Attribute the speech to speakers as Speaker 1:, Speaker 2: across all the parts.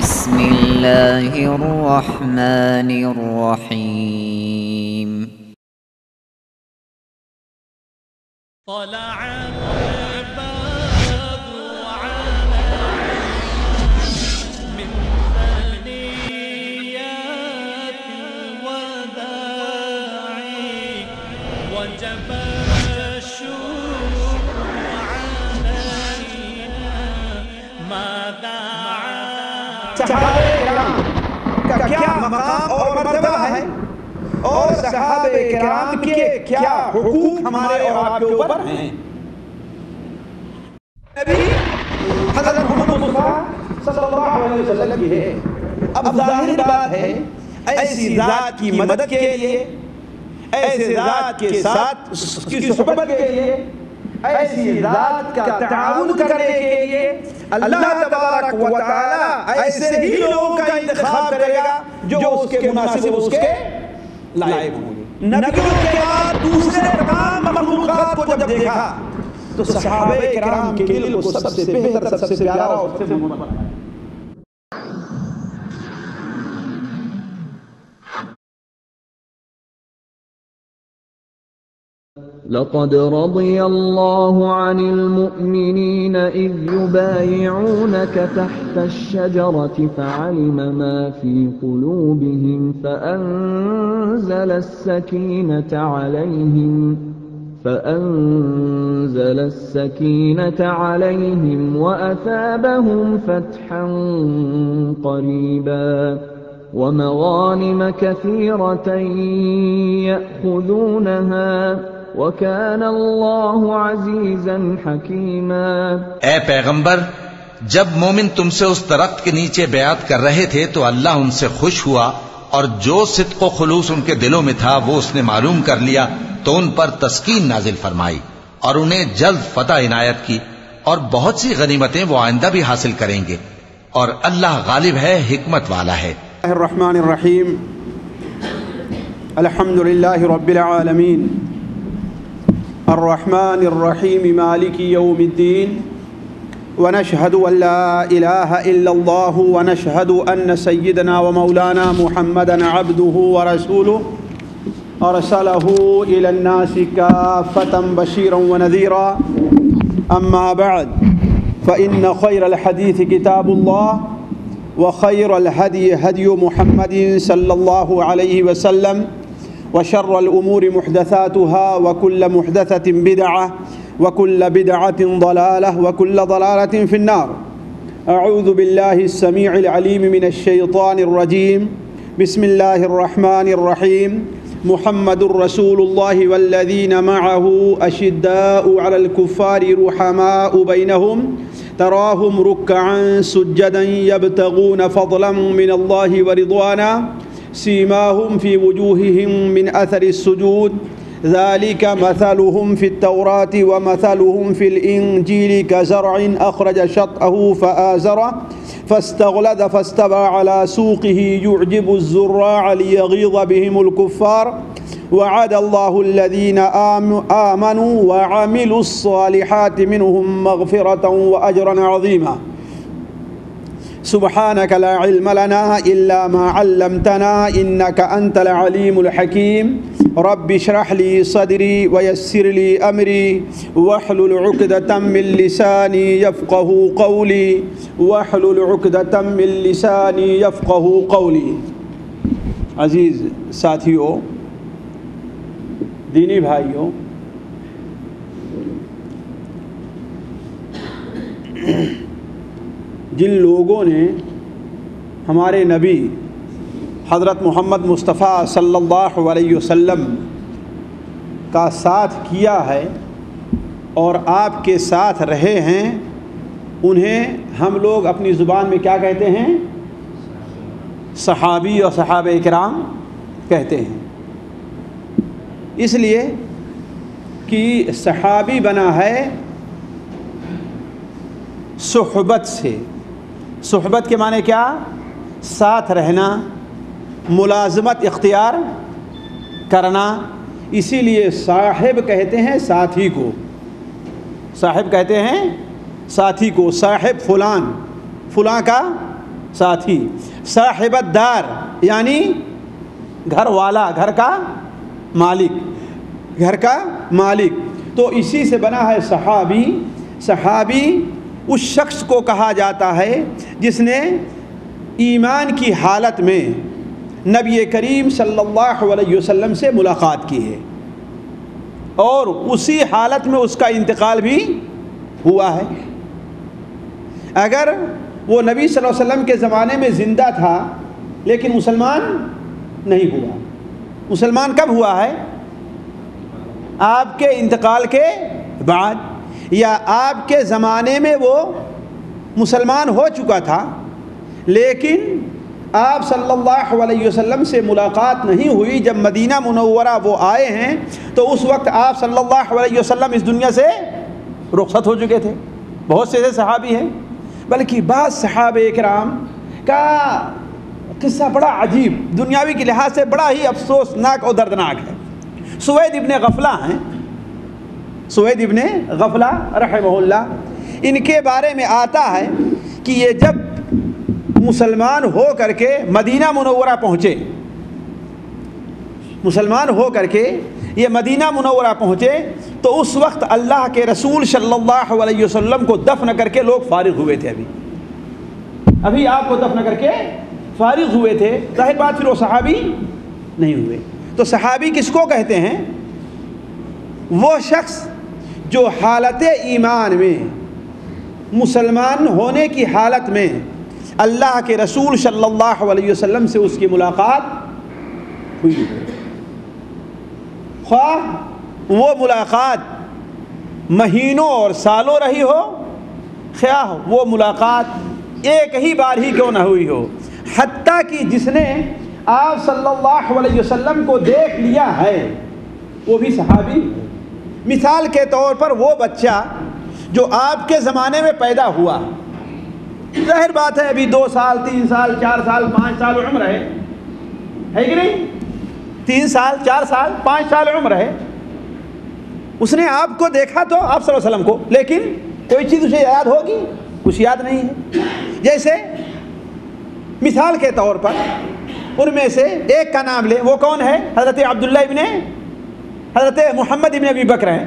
Speaker 1: بسم اللہ الرحمن الرحیم
Speaker 2: طلع البدر علينا من ثنيات الوداع وجب الشكر علينا ما دعا
Speaker 3: صحابہ کرام کا کیا مقام اور مرتبہ ہے اور صحابہ کرام کے کیا حقوق ہمارے اور آپ کے اوپر ہیں. نبی حضرت محمد مصطفیٰ صلی اللہ علیہ وسلم کی ہے. اب ظاہر بات ہے ایسی ذات کی مدد کے لیے، ایسے ذات کے ساتھ کی صحبت کے لیے، ایسی ذات کا تعاون کرنے کے لیے اللہ تبارک و تعالی ایسے ہی لوگوں کا انتخاب کرے گا جو اس کے مناسب، اس کے لائق ہوں گے. نبیوں کے بعد دوسرے تمام مخلوقات کو جب دیکھا تو صحابہ کرام کے دل کو سب سے بہتر، سب سے پیارا اور سب سے محبوب بنایا.
Speaker 4: لقد رضي الله عن المؤمنين إذ يبايعونك تحت الشجرة فعلم ما في قلوبهم فأنزل السكينة عليهم وأثابهم فتحا قريبا ومغانم كثيرة يأخذونها وَكَانَ اللَّهُ عَزِيزًا حَكِيمًا.
Speaker 5: اے پیغمبر، جب مومن تم سے اس درخت کے نیچے بیعت کر رہے تھے تو اللہ ان سے خوش ہوا اور جو صدق و خلوص ان کے دلوں میں تھا وہ اس نے معلوم کر لیا تو ان پر تسکین نازل فرمائی اور انہیں جلد فتح عنایت کی اور بہت سی غنیمتیں وہ آئندہ بھی حاصل کریں گے اور اللہ غالب ہے، حکمت والا ہے.
Speaker 3: الرحمن الرحیم. الحمدللہ رب العالمین الرحمن الرحیم مالک یوم الدین ونشهد ان لا الہ الا اللہ ونشهد ان سیدنا ومولانا محمدا عبده ورسوله ارسله الى الناس کافة بشیرا ونذیرا. اما بعد فإن خیر الحدیث کتاب اللہ وخیر الهدی هدی محمد صلی اللہ علیہ وسلم وشر الأمور محدثاتها وكل محدثة بدعة وكل بدعة ضلالة وكل ضلالة في النار. أعوذ بالله السميع العليم من الشيطان الرجيم. بسم الله الرحمن الرحيم. محمد رسول الله والذين معه أشداء على الكفار رحماء بينهم تراهم ركعا سجدا يبتغون فضلا من الله ورضوانا سيماهم في وجوههم من أثر السجود ذلك مثلهم في التوراة ومثلهم في الإنجيل كزرع أخرج شطأه فآزره فاستغلظ فاستوى على سوقه يعجب الزراع ليغيظ بهم الكفار وعد الله الذين آمنوا وعملوا الصالحات منهم مغفرة وأجرا عظيما. سبحانك لا علم لنا إلا ما علمتنا إنك أنت العليم الحكيم. رب اشرح لي صدري ويسر لي أمري واحلل عقدة من لساني يفقهوا قولي واحلل عقدة من لساني يفقهوا قولي. عزیز ساتھیوں، دینی بھائیوں، جن لوگوں نے ہمارے نبی حضرت محمد مصطفیٰ صلی اللہ علیہ وسلم کا ساتھ کیا ہے اور آپ کے ساتھ رہے ہیں، انہیں ہم لوگ اپنی زبان میں کیا کہتے ہیں؟ صحابی اور صحابہ کرام کہتے ہیں. اس لیے کہ صحابی بنا ہے صحبت سے. صحبت کے معنی کیا؟ ساتھ رہنا، ملازمت اختیار کرنا. اسی لیے صاحب کہتے ہیں ساتھی کو، صاحب کہتے ہیں ساتھی کو. صاحب فلان، فلاں کا ساتھی، صاحب الدار یعنی گھر والا، گھر کا مالک، گھر کا مالک. تو اسی سے بنا ہے صحابی. صحابی اس شخص کو کہا جاتا ہے جس نے ایمان کی حالت میں نبی کریم صلی اللہ علیہ وسلم سے ملاقات کی ہے اور اسی حالت میں اس کا انتقال بھی ہوا ہے. اگر وہ نبی صلی اللہ علیہ وسلم کے زمانے میں زندہ تھا لیکن مسلمان نہیں ہوا، مسلمان کب ہوا ہے؟ آپ کے انتقال کے بعد، یا آپ کے زمانے میں وہ مسلمان ہو چکا تھا لیکن آپ صلی اللہ علیہ وسلم سے ملاقات نہیں ہوئی. جب مدینہ منورہ وہ آئے ہیں تو اس وقت آپ صلی اللہ علیہ وسلم اس دنیا سے رخصت ہو چکے تھے. بہت سے ایسے صحابی ہیں، بلکہ بعض صحابہ کرام کا قصہ بڑا عجیب، دنیاوی کے لحاظ سے بڑا ہی افسوسناک اور دردناک ہے. سوید ابن غفلہ ہیں، سوید ابن غفلہ رحمہ اللہ. ان کے بارے میں آتا ہے کہ یہ جب مسلمان ہو کر کے مدینہ منورہ پہنچے، مسلمان ہو کر کے یہ مدینہ منورہ پہنچے تو اس وقت اللہ کے رسول صلی اللہ علیہ وسلم کو دفن کر کے لوگ فارغ ہوئے تھے. ابھی آپ کو دفن کر کے فارغ ہوئے تھے. ظاہر بات پھر وہ صحابی نہیں ہوئے. تو صحابی کس کو کہتے ہیں؟ وہ شخص جو حالت ایمان میں، مسلمان ہونے کی حالت میں اللہ کے رسول صلی اللہ علیہ وسلم سے اس کی ملاقات ہوئی ہے. خواہ وہ ملاقات مہینوں اور سالوں رہی ہو، خواہ وہ ملاقات ایک ہی بار ہی کیوں نہ ہوئی ہو. حتیٰ کہ جس نے آپ صلی اللہ علیہ وسلم کو دیکھ لیا ہے وہ بھی صحابی. مثال کے طور پر وہ بچہ جو آپ کے زمانے میں پیدا ہوا، ظاہر بات ہے ابھی 2 سال 3 سال 4 سال 5 سال عمر ہے کہ نہیں؟ 3 سال 4 سال 5 سال عمر ہے. اس نے آپ کو دیکھا تو آپ صلی اللہ علیہ وسلم کو، لیکن کوئی چیز اسے یاد ہوگی؟ کچھ یاد نہیں ہے. جیسے مثال کے طور پر ان میں سے ایک کا نام لے، وہ کون ہے؟ حضرت عبداللہ ابن حضرت محمد ابن ابی بکر ہیں.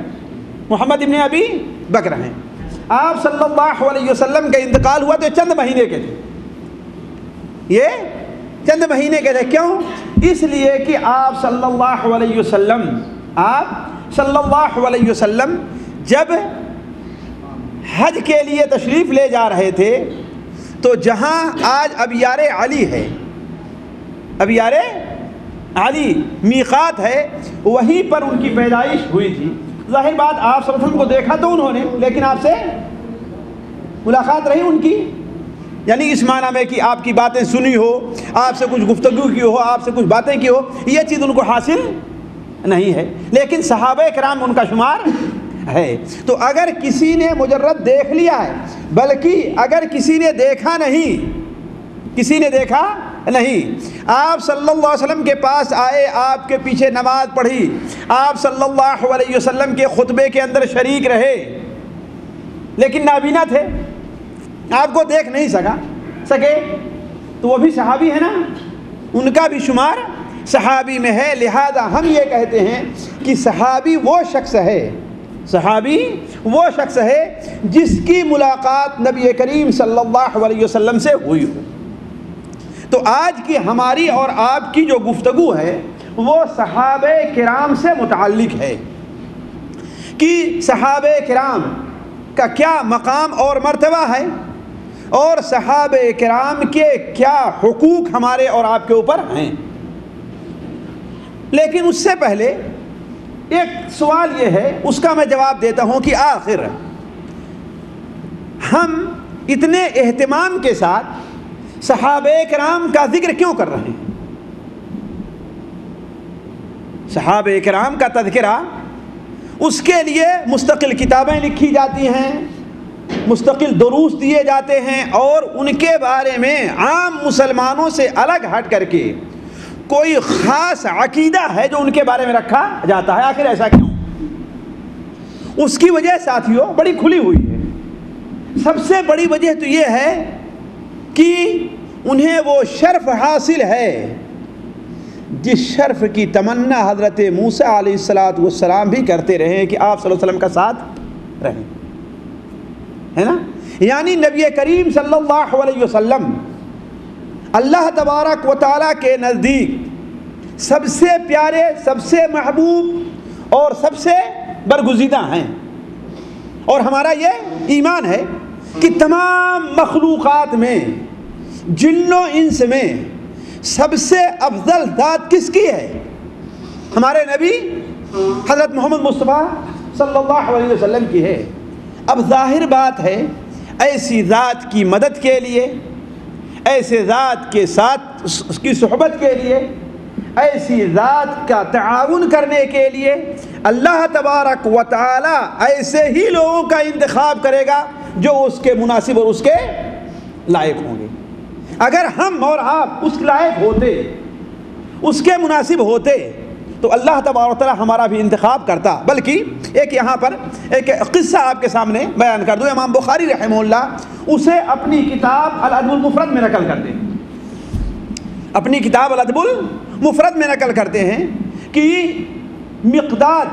Speaker 3: محمد ابن ابی بکر ہیں. آپ صلی اللہ علیہ وسلم کا انتقال ہوا تو چند مہینے کے تھے، یہ چند مہینے کے تھے. کیوں؟ اس لیے کہ آپ صلی اللہ علیہ وسلم جب حج کے لیے تشریف لے جا رہے تھے تو جہاں آج ابیار علی ہے، ابیار علی میقات ہے، وہیں پر ان کی پیدائش ہوئی تھی. ظاہر بات آپ صلی اللہ علیہ وسلم کو دیکھا تو انہوں نے، لیکن آپ سے ملاقات رہی ان کی، یعنی اس معنی میں کہ آپ کی باتیں سنی ہو، آپ سے کچھ گفتگو کی ہو، آپ سے کچھ باتیں کی ہو، یہ چیز ان کو حاصل نہیں ہے. لیکن صحابہ کرام ان کا شمار ہے. تو اگر کسی نے مجرد دیکھ لیا ہے، بلکہ اگر کسی نے دیکھا نہیں، آپ صلی اللہ علیہ وسلم کے پاس آئے، آپ کے پیچھے نماز پڑھی، آپ صلی اللہ علیہ وسلم کے خطبے کے اندر شریک رہے، لیکن نابینا تھے، آپ کو دیکھ نہیں سکے، تو وہ بھی صحابی ہے نا، ان کا بھی شمار صحابی میں ہے. لہذا ہم یہ کہتے ہیں کہ صحابی وہ شخص ہے جس کی ملاقات نبی کریم صلی اللہ علیہ وسلم سے ہوئی ہو. تو آج کی ہماری اور آپ کی جو گفتگو ہے وہ صحابہ کرام سے متعلق ہے کہ صحابہ کرام کا کیا مقام اور مرتبہ ہے اور صحابہ کرام کے کیا حقوق ہمارے اور آپ کے اوپر ہیں. لیکن اس سے پہلے ایک سوال یہ ہے، اس کا میں جواب دیتا ہوں کہ آخر ہم اتنے اہتمام کے ساتھ صحابہ کرام کا ذکر کیوں کر رہے ہیں؟ صحابہ کرام کا تذکرہ، اس کے لیے مستقل کتابیں لکھی جاتی ہیں، مستقل دروس دیے جاتے ہیں، اور ان کے بارے میں عام مسلمانوں سے الگ ہٹ کر کے کوئی خاص عقیدہ ہے جو ان کے بارے میں رکھا جاتا ہے. آخر ایسا کیوں؟ اس کی وجہ ساتھیوں بڑی کھلی ہوئی ہے. سب سے بڑی وجہ تو یہ ہے کہ انہیں وہ شرف حاصل ہے جس شرف کی تمنا حضرت موسیٰ علیہ السلام بھی کرتے رہے کہ آپ صلی اللہ علیہ وسلم کا ساتھ رہیں، ہے نا؟ یعنی نبی کریم صلی اللہ علیہ وسلم اللہ تبارک و تعالیٰ کے نزدیک سب سے پیارے، سب سے محبوب اور سب سے برگزیدہ ہیں، اور ہمارا یہ ایمان ہے کہ تمام مخلوقات میں، جن و انس میں سب سے افضل ذات کس کی ہے؟ ہمارے نبی حضرت محمد مصطفیٰ صلی اللہ علیہ وسلم کی ہے۔ اب ظاہر بات ہے ایسی ذات کی مدد کے لیے، ایسے ذات کے ساتھ اس کی صحبت کے لیے، ایسی ذات کا تعاون کرنے کے لیے اللہ تبارک و تعالی ایسے ہی لوگوں کا انتخاب کرے گا جو اس کے مناسب اور اس کے لائق ہوں گے۔ اگر ہم اور آپ اس لائق ہوتے، اس کے مناسب ہوتے، تو اللہ تبارک و تعالی ہمارا بھی انتخاب کرتا۔ بلکہ ایک یہاں پر ایک قصہ آپ کے سامنے بیان کر دوں۔ امام بخاری رحمہ اللہ اسے اپنی کتاب الادب المفرد میں نقل کرتے ہیں، اپنی کتاب الادب المفرد میں نقل کرتے ہیں کہ مقداد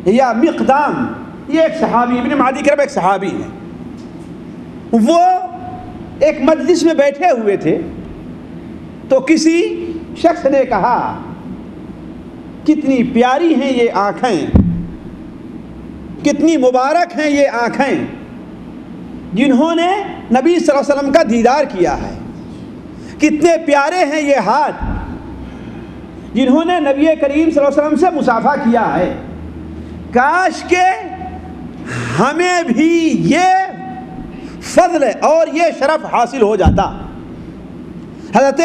Speaker 3: یا مقدام، یہ ایک صحابی، ابن معدی کرب ایک صحابی ہے، وہ ایک مجلس میں بیٹھے ہوئے تھے تو کسی شخص نے کہا کتنی پیاری ہیں یہ آنکھیں، کتنی مبارک ہیں یہ آنکھیں جنہوں نے نبی صلی اللہ علیہ وسلم کا دیدار کیا ہے، کتنے پیارے ہیں یہ ہاتھ جنہوں نے نبی کریم صلی اللہ علیہ وسلم سے مصافحہ کیا ہے، کاش کہ ہمیں بھی یہ فضل اور یہ شرف حاصل ہو جاتا۔ حضرت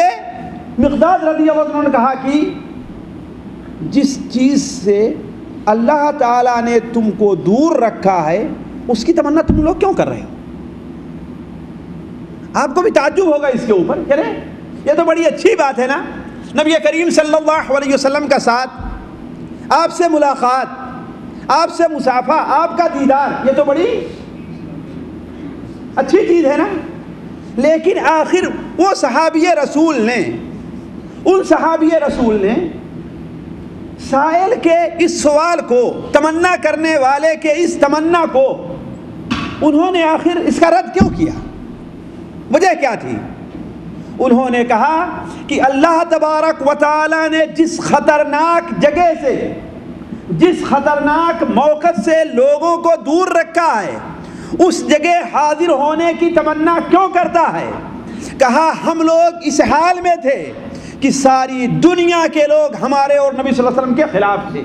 Speaker 3: مقداد رضی اللہ عنہ نے کہا کہ جس چیز سے اللہ تعالیٰ نے تم کو دور رکھا ہے اس کی تمنا تم لوگ کیوں کر رہے ہو؟ آپ کو بھی تعجب ہوگا اس کے اوپر، کہہ رہے یہ تو بڑی اچھی بات ہے نا، نبی کریم صلی اللہ علیہ وسلم کا ساتھ، آپ سے ملاقات، آپ سے مصافحہ، آپ کا دیدار، یہ تو بڑی اچھی چیز ہے نا۔ لیکن آخر وہ صحابی رسول نے، ان صحابی رسول نے سائل کے اس سوال کو، تمنا کرنے والے کے اس تمنا کو انہوں نے آخر اس کا رد کیوں کیا؟ وجہ کیا تھی؟ انہوں نے کہا کہ اللہ تبارک و تعالی نے جس خطرناک جگہ سے، جس خطرناک موقف سے لوگوں کو دور رکھا ہے، اس جگہ حاضر ہونے کی تمنا کیوں کرتا ہے؟ کہا ہم لوگ اس حال میں تھے کہ ساری دنیا کے لوگ ہمارے اور نبی صلی اللہ علیہ وسلم کے خلاف تھے۔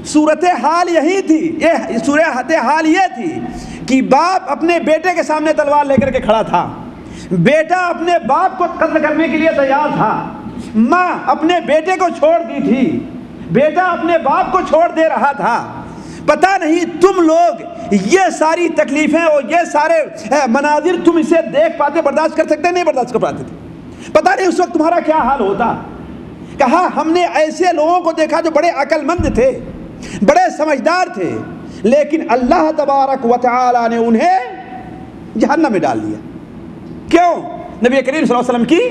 Speaker 3: صورتحال یہی تھی، یہ صورتحال یہ تھی کہ باپ اپنے بیٹے کے سامنے تلوار لے کر کے کھڑا تھا، بیٹا اپنے باپ کو قتل کرنے کے لیے تیار تھا، ماں اپنے بیٹے کو چھوڑ دی تھی، بیٹا اپنے باپ کو چھوڑ دے رہا تھا۔ پتہ نہیں تم لوگ یہ ساری تکلیفیں اور یہ سارے مناظر تم اسے دیکھ پاتے، برداشت کر سکتے؟ نہیں برداشت کر پاتے تھے۔ پتہ نہیں اس وقت تمہارا کیا حال ہوتا۔ کہا ہم نے ایسے لوگوں کو دیکھا جو بڑے عقل مند تھے، بڑے سمجھدار تھے، لیکن اللہ تبارک و تعالی نے انہیں جہنم میں ڈال دیا۔ کیوں؟ نبی کریم صلی اللہ علیہ وسلم کی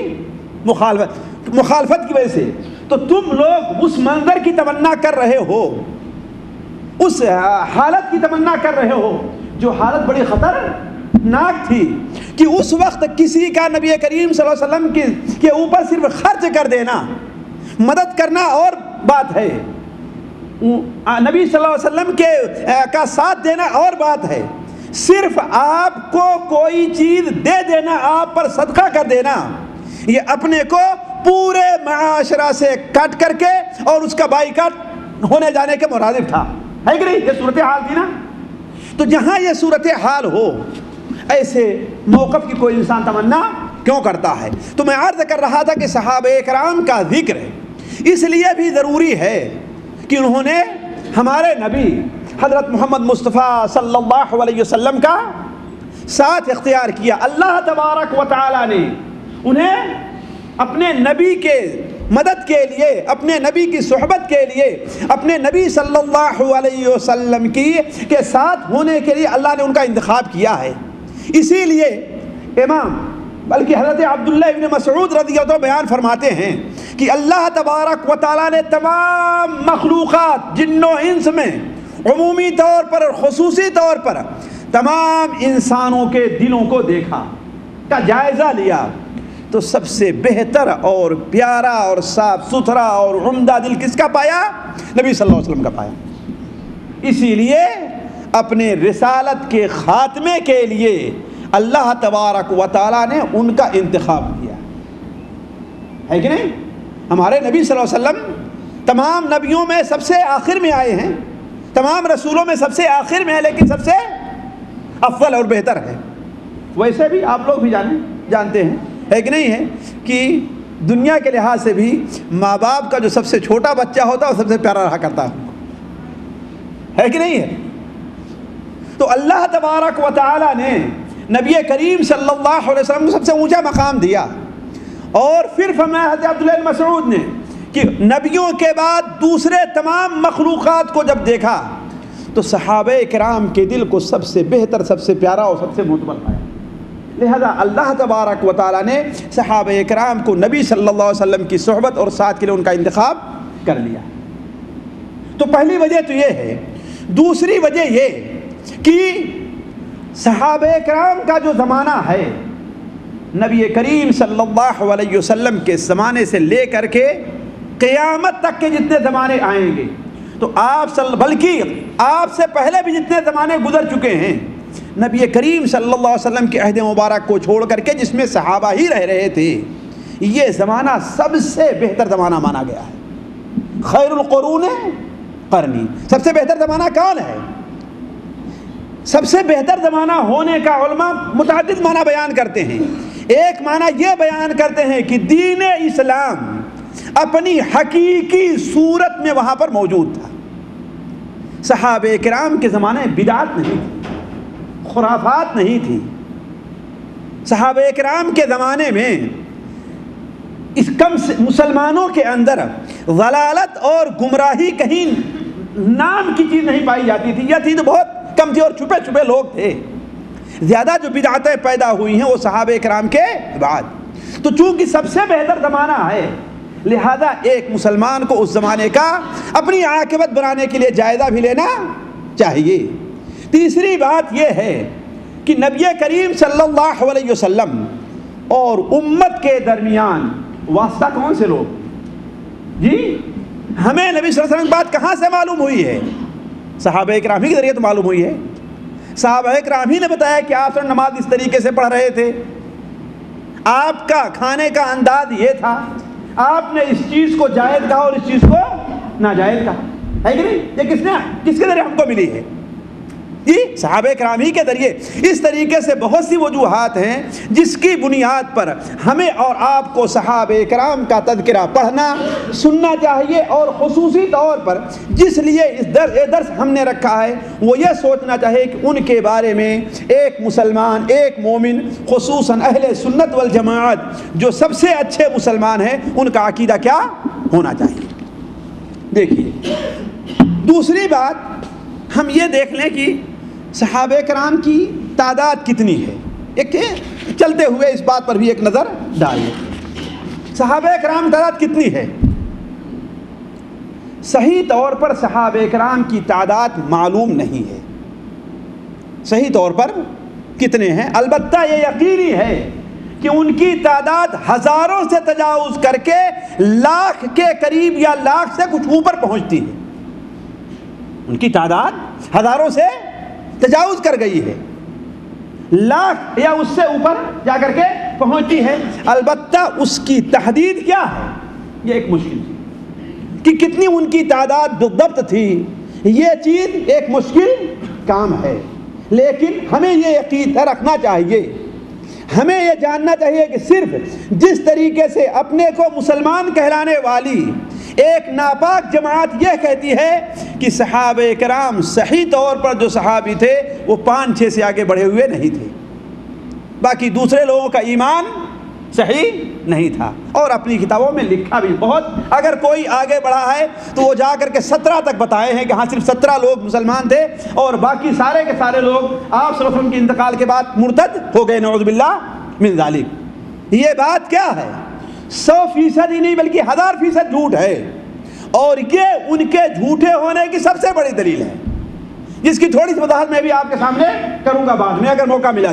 Speaker 3: مخالفت کی وجہ سے۔ تو تم لوگ اس منظر کی تمنا کر رہے ہو، اس حالت کی تمنا کر رہے ہو جو حالت بڑی خطرناک تھی، کہ اس وقت کسی کا نبی کریم صلی اللہ علیہ وسلم کے اوپر صرف خرچ کر دینا، مدد کرنا اور بات ہے، نبی صلی اللہ علیہ وسلم کا ساتھ دینا اور بات ہے، صرف آپ کو کوئی چیز دے دینا، آپ پر صدقہ کر دینا، یہ اپنے کو پورے معاشرہ سے کٹ کر کے اور اس کا بائیکاٹ ہونے جانے کے مرادف تھا، ہے کہ نہیں؟ یہ صورتحال تھی نا۔ تو جہاں یہ صورتحال ہو، ایسے موقف کی کوئی انسان تمنا کیوں کرتا ہے؟ تو میں عرض کر رہا تھا کہ صحابہ کرام کا ذکر اس لیے بھی ضروری ہے کہ انہوں نے ہمارے نبی حضرت محمد مصطفیٰ صلی اللہ علیہ وسلم کا ساتھ اختیار کیا۔ اللہ تبارک و تعالی نے انہیں اپنے نبی کے مدد کے لیے، اپنے نبی کی صحبت کے لیے، اپنے نبی صلی اللہ علیہ وسلم کے ساتھ ہونے کے لیے اللہ نے ان کا انتخاب کیا ہے۔ اسی لیے امام بلکہ حضرت عبداللہ ابن مسعود رضی اللہ عنہ بیان فرماتے ہیں کہ اللہ تبارک و تعالیٰ نے تمام مخلوقات جن و انس میں عمومی طور پر اور خصوصی طور پر تمام انسانوں کے دلوں کو دیکھا، کا جائزہ لیا، تو سب سے بہتر اور پیارا اور صاف ستھرا اور عمدہ دل کس کا پایا؟ نبی صلی اللہ علیہ وسلم کا پایا۔ اسی لیے اپنے رسالت کے خاتمے کے لیے اللہ تبارک و تعالیٰ نے ان کا انتخاب کیا ہے کہ نہیں؟ ہمارے نبی صلی اللہ علیہ وسلم تمام نبیوں میں سب سے آخر میں آئے ہیں، تمام رسولوں میں سب سے آخر میں ہے، لیکن سب سے افضل اور بہتر ہے۔ ویسے بھی آپ لوگ بھی جانتے ہیں، ہے کہ نہیں ہے، کہ دنیا کے لحاظ سے بھی ماں باپ کا جو سب سے چھوٹا بچہ ہوتا ہے وہ سب سے پیارا رہا کرتا ہے کہ نہیں ہے؟ تو اللہ تبارک و تعالی نے نبی کریم صلی اللہ علیہ وسلم کو سب سے اونچا مقام دیا، اور پھر فرمایا حضرت عبداللہ بن مسعود نے کہ نبیوں کے بعد دوسرے تمام مخلوقات کو جب دیکھا تو صحابہ کرام کے دل کو سب سے بہتر، سب سے پیارا اور سب سے معتبر پایا۔ لہذا اللہ تبارک و تعالیٰ نے صحابہ کرام کو نبی صلی اللہ علیہ وسلم کی صحبت اور ساتھ کے لیے ان کا انتخاب کر لیا۔ تو پہلی وجہ تو یہ ہے۔ دوسری وجہ یہ کہ صحابہ کرام کا جو زمانہ ہے، نبی کریم صلی اللہ علیہ وسلم کے زمانے سے لے کر کے قیامت تک کے جتنے زمانے آئیں گے، تو بلکہ آپ سے پہلے بھی جتنے زمانے گزر چکے ہیں، نبی کریم صلی اللہ علیہ وسلم کے عہد مبارک کو چھوڑ کر کے جس میں صحابہ ہی رہ رہے تھے، یہ زمانہ سب سے بہتر زمانہ مانا گیا ہے۔ خیر القرون قرنی، سب سے بہتر زمانہ کون ہے؟ سب سے بہتر زمانہ ہونے کا علماء متعدد معنی بیان کرتے ہیں۔ ایک معنی یہ بیان کرتے ہیں کہ دین اسلام اپنی حقیقی صورت میں وہاں پر موجود تھا۔ صحابہ کرام کے زمانے بدعت نہیں تھی، خرافات نہیں تھی۔ صحابہ کرام کے زمانے میں اس کم مسلمانوں کے اندر ضلالت اور گمراہی کہیں نام کی چیز نہیں پائی جاتی تھی، یہ تھی تو بہت کم تھی اور چھپے چھپے لوگ تھے۔ زیادہ جو بدعتیں پیدا ہوئی ہیں وہ صحابہ کرام کے بعد۔ تو چونکہ سب سے بہتر زمانہ ہے، لہذا ایک مسلمان کو اس زمانے کا اپنی عاقبت بنانے کے لیے جائزہ بھی لینا چاہیے۔ تیسری بات یہ ہے کہ نبی کریم صلی اللہ علیہ وسلم اور امت کے درمیان واسطہ کون سے لوگ؟ جی ہمیں نبی صلی اللہ علیہ وسلم کی بات کہاں سے معلوم ہوئی ہے؟ صحابہ کرام ہی کے ذریعے تو معلوم ہوئی ہے۔ صحابہ کرام ہی نے بتایا کہ آپ نماز اس طریقے سے پڑھ رہے تھے، آپ کا کھانے کا انداز یہ تھا، آپ نے اس چیز کو جائز کہا اور اس چیز کو ناجائز کہا، ہے کہ نہیں؟ یہ کس کے ذریعے ہم کو ملی ہے؟ جی صحابہ کرام ہی کے ذریعے۔ اس طریقے سے بہت سی وجوہات ہیں جس کی بنیاد پر ہمیں اور آپ کو صحابہ کرام کا تذکرہ پڑھنا سننا چاہیے، اور خصوصی طور پر جس لیے اس درس ہم نے رکھا ہے وہ یہ سوچنا چاہیے کہ ان کے بارے میں ایک مسلمان، ایک مومن، خصوصاً اہل سنت والجماعت جو سب سے اچھے مسلمان ہیں، ان کا عقیدہ کیا ہونا چاہیے۔ دیکھیے دوسری بات ہم یہ دیکھ لیں کہ صحابہ کرام کی تعداد کتنی ہے۔ ایک چلتے ہوئے اس بات پر بھی ایک نظر ڈالیں، صحابہ کرام تعداد کتنی ہے؟ صحیح طور پر صحابہ کرام کی تعداد معلوم نہیں ہے، صحیح طور پر کتنے ہیں۔ البتہ یہ یقینی ہے کہ ان کی تعداد ہزاروں سے تجاوز کر کے لاکھ کے قریب یا لاکھ سے کچھ اوپر پہنچتی ہے۔ ان کی تعداد ہزاروں سے تجاوز کر گئی ہے، لاکھ یا اس سے اوپر جا کر کے پہنچتی ہے۔ البتہ اس کی تحدید کیا ہے، یہ ایک مشکل تھی کہ کتنی ان کی تعداد بالضبط تھی، یہ چیز ایک مشکل کام ہے۔ لیکن ہمیں یہ عقیدہ رکھنا چاہیے، ہمیں یہ جاننا چاہیے کہ صرف جس طریقے سے اپنے کو مسلمان کہلانے والی ایک ناپاک جماعت یہ کہتی ہے کہ صحابہ کرام صحیح طور پر جو صحابی تھے وہ 5-6 سے آگے بڑھے ہوئے نہیں تھے، باقی دوسرے لوگوں کا ایمان صحیح نہیں تھا، اور اپنی کتابوں میں لکھا بھی بہت۔ اگر کوئی آگے بڑھا ہے تو وہ جا کر کے 17 تک بتائے ہیں کہ ہاں صرف 17 لوگ مسلمان تھے، اور باقی سارے کے سارے لوگ آپ صلی اللہ علیہ وسلم کے انتقال کے بعد مرتد ہو گئے، نعوذ باللہ من ذالک۔ یہ بات کیا ہے؟ 100% ہی نہیں بلکہ 1000% جھوٹ ہے، اور یہ ان کے جھوٹے ہونے کی سب سے بڑی دلیل ہے، جس کی تھوڑی سی وضاحت میں بھی آپ کے سامنے کروں گا بعد میں اگر موقع ملا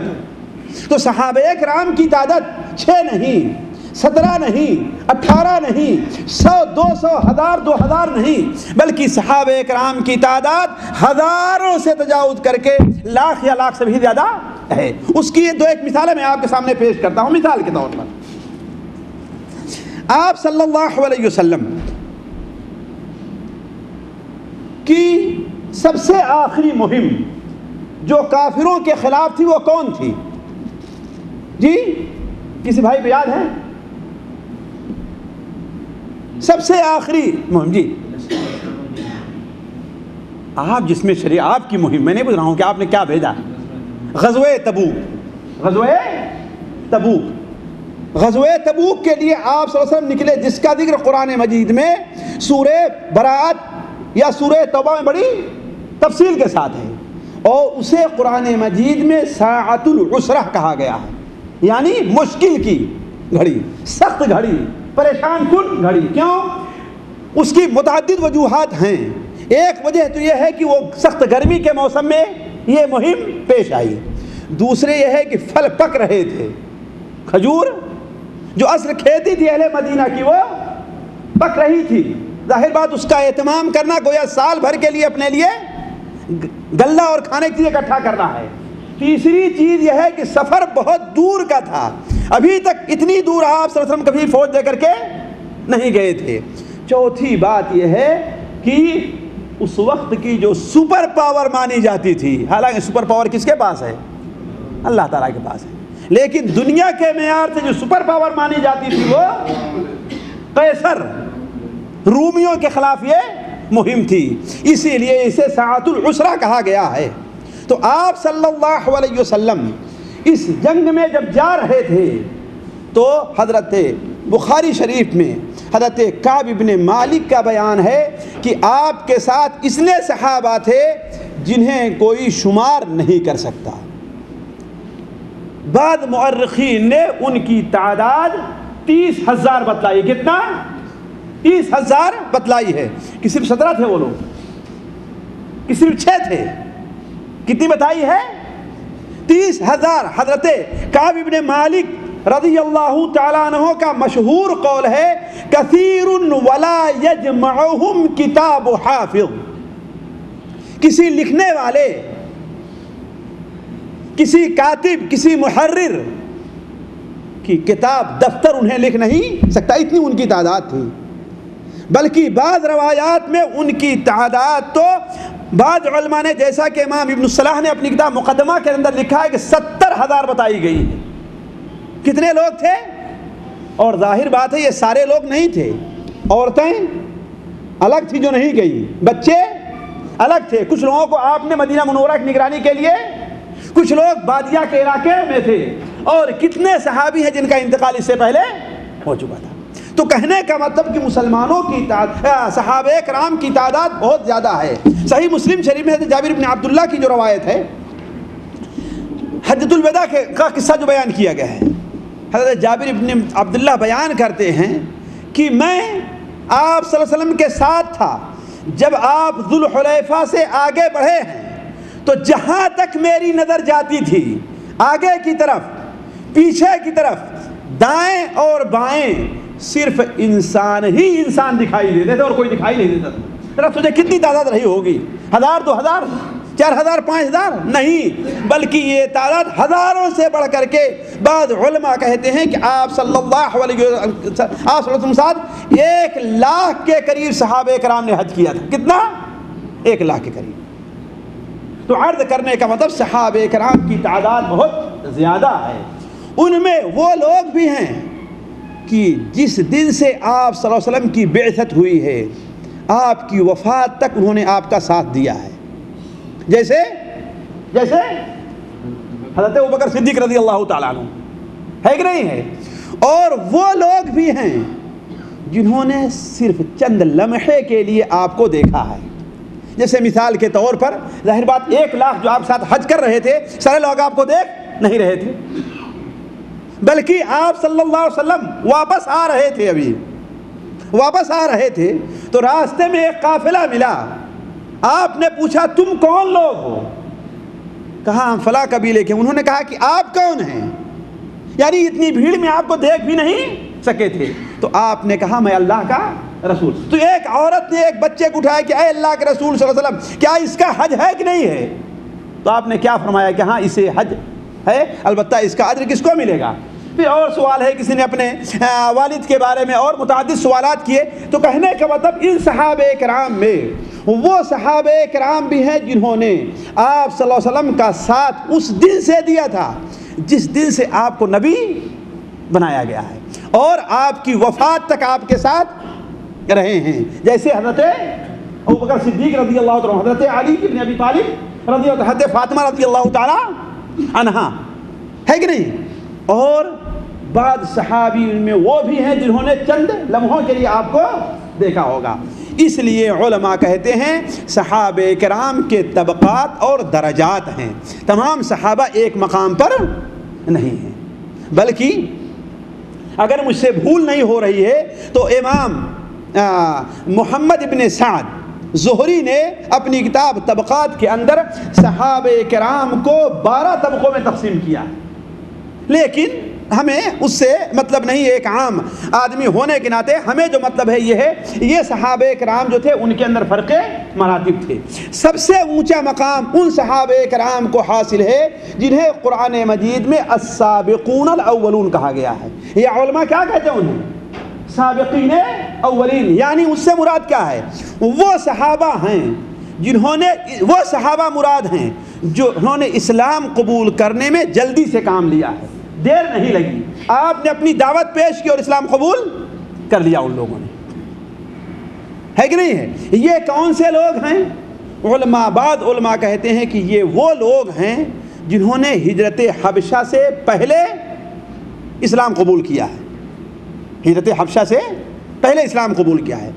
Speaker 3: تو صحابہ کرام کی تعداد 6 نہیں، 17 نہیں، 18 نہیں، 100، 200، 1000، 2000 نہیں، بلکہ صحابہ کرام کی تعداد ہزاروں سے تجاوز کر کے لاکھ یا لاکھ سے بھی زیادہ ہے۔ اس کی دو ایک مثالیں میں آپ کے سامنے پیش کرتا ہوں۔ مثال کے طور پر آپ صلی اللہ علیہ وسلم کی سب سے آخری مہم جو کافروں کے خلاف تھی وہ کون تھی؟ جی کسی بھائی پہ یاد ہے؟ سب سے آخری مہم، جی آپ جس میں شریعت آپ کی مہم، میں نہیں پوچھ رہا ہوں کہ آپ نے کیا بھیجا۔ غزوہ تبوک، غزوہ تبوک، غزوہ تبوک کے لیے آپ صلی اللہ علیہ وسلم نکلے، جس کا ذکر قرآن مجید میں سورہ براءت یا سورہ توبہ میں بڑی تفصیل کے ساتھ ہے، اور اسے قرآن مجید میں ساعۃ العسرہ کہا گیا ہے، یعنی مشکل کی گھڑی، سخت گھڑی، پریشان کن گھڑی۔ کیوں؟ اس کی متعدد وجوہات ہیں۔ ایک وجہ تو یہ ہے کہ وہ سخت گرمی کے موسم میں یہ مہم پیش آئی، دوسرے یہ ہے کہ پھل پک رہے تھے، کھجور جو اصل کھیتی تھی اہل مدینہ کی وہ پک رہی تھی، ظاہر بات اس کا اہتمام کرنا گویا سال بھر کے لیے اپنے لیے غلہ اور کھانے کی چیز اکٹھا کرنا ہے۔ تیسری چیز یہ ہے کہ سفر بہت دور کا تھا، ابھی تک اتنی دور آپ صلی اللہ علیہ وسلم کبھی فوج دے کر کے نہیں گئے تھے۔ چوتھی بات یہ ہے کہ اس وقت کی جو سپر پاور مانی جاتی تھی، حالانکہ سپر پاور کس کے پاس ہے؟ اللہ تعالیٰ کے پاس ہے، لیکن دنیا کے معیار سے جو سپر پاور مانی جاتی تھی وہ قیصر، رومیوں کے خلاف یہ مہم تھی، اسی لیے اسے ساعۃ العسرہ کہا گیا ہے۔ تو آپ صلی اللہ علیہ وسلم اس جنگ میں جب جا رہے تھے تو حضرت بخاری شریف میں حضرت کعب بن مالک کا بیان ہے کہ آپ کے ساتھ اتنے صحابہ تھے جنہیں کوئی شمار نہیں کر سکتا۔ بعد مؤرخین نے ان کی تعداد 30,000 بتلائی۔ کتنا؟ 30,000 بتلائی ہے کہ صرف 17 تھے وہ لوگ، کہ صرف 6 تھے۔ کتنی بتائی ہے؟ 30,000۔ حضرت کعب بن مالک رضی اللہ تعالیٰ عنہ کا مشہور قول ہے کثیر ولا یجمعہم کتاب حافظ، کسی لکھنے والے، کسی کاتب، کسی محرر کی کتاب دفتر انہیں لکھ نہیں سکتا، اتنی ان کی تعداد تھی۔ بلکہ بعض روایات میں ان کی تعداد تو بعض علماء نے، جیسا کہ امام ابن صلاح نے اپنی کتاب مقدمہ کے اندر لکھا ہے کہ 70,000 بتائی گئی ہے۔ کتنے لوگ تھے؟ اور ظاہر بات ہے یہ سارے لوگ نہیں تھے، عورتیں الگ تھی جو نہیں گئی، بچے الگ تھے۔ کچھ لوگوں کو آپ نے مدینہ منورہ کی نگرانی کے لیے، کچھ لوگ بادیہ کے علاقے میں تھے، اور کتنے صحابی ہیں جن کا انتقال اس سے پہلے ہو چکا تھا۔ تو کہنے کا مطلب کہ مسلمانوں کی صحابہ کرام کی تعداد بہت زیادہ ہے۔ صحیح مسلم شریف میں حضرت جابر بن عبداللہ کی جو روایت ہے، حجۃ الوداع کا قصہ جو بیان کیا گیا ہے، حضرت جابر بن عبداللہ بیان کرتے ہیں کہ میں آپ صلی اللہ علیہ وسلم کے ساتھ تھا جب آپ ذوالحلیفہ سے آگے بڑھے ہیں، تو جہاں تک میری نظر جاتی تھی، آگے کی طرف، پیچھے کی طرف، دائیں اور بائیں، صرف انسان ہی انسان دکھائی دیتے تھے اور کوئی دکھائی نہیں دیتا تھا۔ ذرا تجھے کتنی تعداد رہی ہوگی؟ 1000، 2000، 4000، 5000؟ نہیں، بلکہ یہ تعداد ہزاروں سے بڑھ کر کے بعض علماء کہتے ہیں کہ آپ صلی اللہ علیہ وسلم ساتھ 1,00,000 کے قریب صحابہ کرام نے حج کیا تھا۔ کتنا؟ 1,00,000 کے قریب۔ تو عرض کرنے کا مطلب صحابہ کرام کی تعداد بہت زیادہ ہے۔ ان میں وہ لوگ بھی ہیں کہ جس دن سے آپ صلی اللہ علیہ وسلم کی بعثت ہوئی ہے، آپ کی وفات تک انہوں نے آپ کا ساتھ دیا ہے، جیسے حضرت ابوبکر صدیق رضی اللہ تعالیٰ عنہ ہے کہ نہیں ہے؟ اور وہ لوگ بھی ہیں جنہوں نے صرف چند لمحے کے لیے آپ کو دیکھا ہے۔ جیسے مثال کے طور پر ظاہر بات 1,00,000 جو آپ ساتھ حج کر رہے تھے، سارے لوگ آپ کو دیکھ نہیں رہے تھے، بلکہ آپ صلی اللہ علیہ وسلم واپس آ رہے تھے، ابھی واپس آ رہے تھے تو راستے میں ایک قافلہ ملا. آپ نے پوچھا تم کون لوگ ہو؟ کہا ہم فلاں قبیلے کے. انہوں نے کہا کہ آپ کون ہیں؟ یعنی اتنی بھیڑ میں آپ کو دیکھ بھی نہیں سکے تھے. تو آپ نے کہا میں اللہ کا رسول. تو ایک عورت نے ایک بچے کو اٹھایا کہ اے اللہ کے رسول صلی اللہ علیہ وسلم کیا اس کا حج ہے کہ نہیں ہے؟ تو آپ نے کیا فرمایا کہ ہاں اسے حج ہے، البتہ اس کا اجر کس کو ملے گا؟ پھر اور سوال ہے، کسی نے اپنے والد کے بارے میں اور متعدد سوالات کیے. تو کہنے کا مطلب ان صحابہ کرام میں وہ صحابہ کرام بھی ہیں جنہوں نے آپ صلی اللہ علیہ وسلم کا ساتھ اس دن سے دیا تھا جس دن سے آپ کو نبی بنایا گیا ہے، اور آپ کی وفات تک آپ کے ساتھ رہے ہیں. جیسے حضرت ابوبکر صدیق رضی اللہ عنہ، حضرت علی بن ابی طالب رضی اللہ عنہ، حضرت فاطمہ رضی اللہ تعالی عنہا، ہے کہ نہیں؟ اور بعض صحابی ان میں وہ بھی ہیں جنہوں نے چند لمحوں کے لیے آپ کو دیکھا ہوگا. اس لیے علماء کہتے ہیں صحابہ کرام کے طبقات اور درجات ہیں، تمام صحابہ ایک مقام پر نہیں ہیں. بلکہ اگر مجھ سے بھول نہیں ہو رہی ہے تو امام محمد ابن سعد زہری نے اپنی کتاب طبقات کے اندر صحابہ کرام کو 12 طبقوں میں تقسیم کیا. لیکن ہمیں اس سے مطلب نہیں، ایک عام آدمی ہونے کے ناطے ہمیں جو مطلب ہے یہ ہے، یہ صحابہ کرام جو تھے ان کے اندر فرق مراتب تھے. سب سے اونچا مقام ان صحابہ کرام کو حاصل ہے جنہیں قرآن مجید میں السابقون الاولون کہا گیا ہے. یہ علماء کیا کہتے ہیں انہیں؟ سابقین اولین. یعنی اس سے مراد کیا ہے؟ وہ صحابہ ہیں جنہوں نے، وہ صحابہ مراد ہیں جو انہوں نے اسلام قبول کرنے میں جلدی سے کام لیا ہے، دیر نہیں لگی. آپ نے اپنی دعوت پیش کی اور اسلام قبول کر لیا ان لوگوں نے، ہے کہ نہیں ہے؟ یہ کون سے لوگ ہیں؟ علماء، بعض علماء کہتے ہیں کہ یہ وہ لوگ ہیں جنہوں نے ہجرت حبشہ سے پہلے اسلام قبول کیا ہے. ہجرت حبشہ سے پہلے اسلام قبول کیا ہے.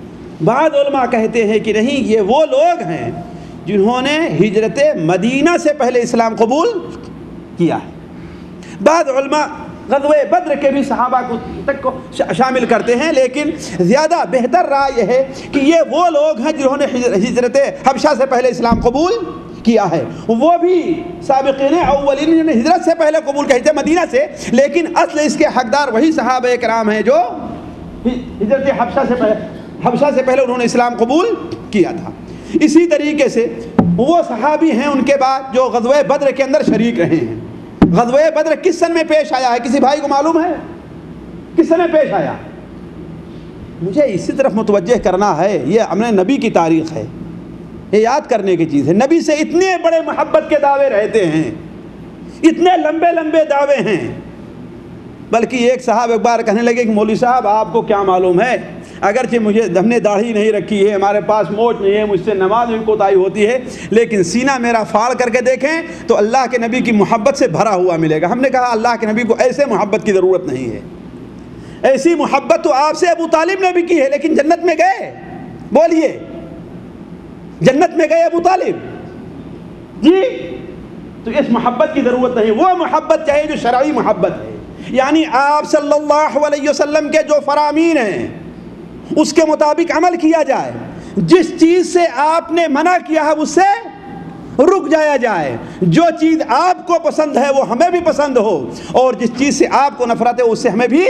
Speaker 3: بعض علماء کہتے ہیں کہ نہیں، یہ وہ لوگ ہیں جنہوں نے ہجرت مدینہ سے پہلے اسلام قبول کیا ہے. بعض علماء غزوہ بدر کے بھی صحابہ کو شامل کرتے ہیں، لیکن زیادہ بہتر رائے یہ ہے کہ یہ وہ لوگ ہیں جنہوں نے ہجرت حبشہ سے پہلے اسلام قبول کیا ہے. وہ بھی سابقین اولین جنہوں نے ہجرت سے پہلے قبول کیا تھے مدینہ سے، لیکن اصل اس کے حقدار وہی صحابہ کرام ہیں جو ہجرت حبشہ سے پہلے انہوں نے اسلام قبول کیا تھا. اسی طریقے سے وہ صحابی ہیں ان کے بعد جو غزوہ بدر کے اندر شریک رہے ہیں. غزوہ بدر کس سن میں پیش آیا ہے؟ کسی بھائی کو معلوم ہے کس سن میں پیش آیا؟ مجھے اسی طرف متوجہ کرنا ہے، یہ ہمیں نبی کی تاریخ ہے، یہ یاد کرنے کی چیز ہے. نبی سے اتنے بڑے محبت کے دعوے رہتے ہیں، اتنے لمبے لمبے دعوے ہیں. بلکہ ایک صاحب ایک بار کہنے لگے کہ مولوی صاحب آپ کو کیا معلوم ہے، اگرچہ ہم نے داڑھی نہیں رکھی ہے، ہمارے پاس موچ نہیں ہے، مجھ سے نماز میں کوتاہی ہوتی ہے، لیکن سینہ میرا پھاڑ کر کے دیکھیں تو اللہ کے نبی کی محبت سے بھرا ہوا ملے گا. ہم نے کہا اللہ کے نبی کو ایسے محبت کی ضرورت نہیں ہے، ایسی محبت تو آپ سے ابو طالب نے بھی کی ہے، لیکن جنت میں گئے؟ بولیے، جنت میں گئے ابو طالب جی؟ تو اس محبت کی ضرورت نہیں. وہ محبت چاہیے جو شرعی محبت ہے، یعنی آپ صلی اللہ علیہ وسلم کے جو فرامین ہیں اس کے مطابق عمل کیا جائے. جس چیز سے آپ نے منع کیا ہے اس سے رک جایا جائے. جو چیز آپ کو پسند ہے وہ ہمیں بھی پسند ہو، اور جس چیز سے آپ کو نفرت ہے اس سے ہمیں بھی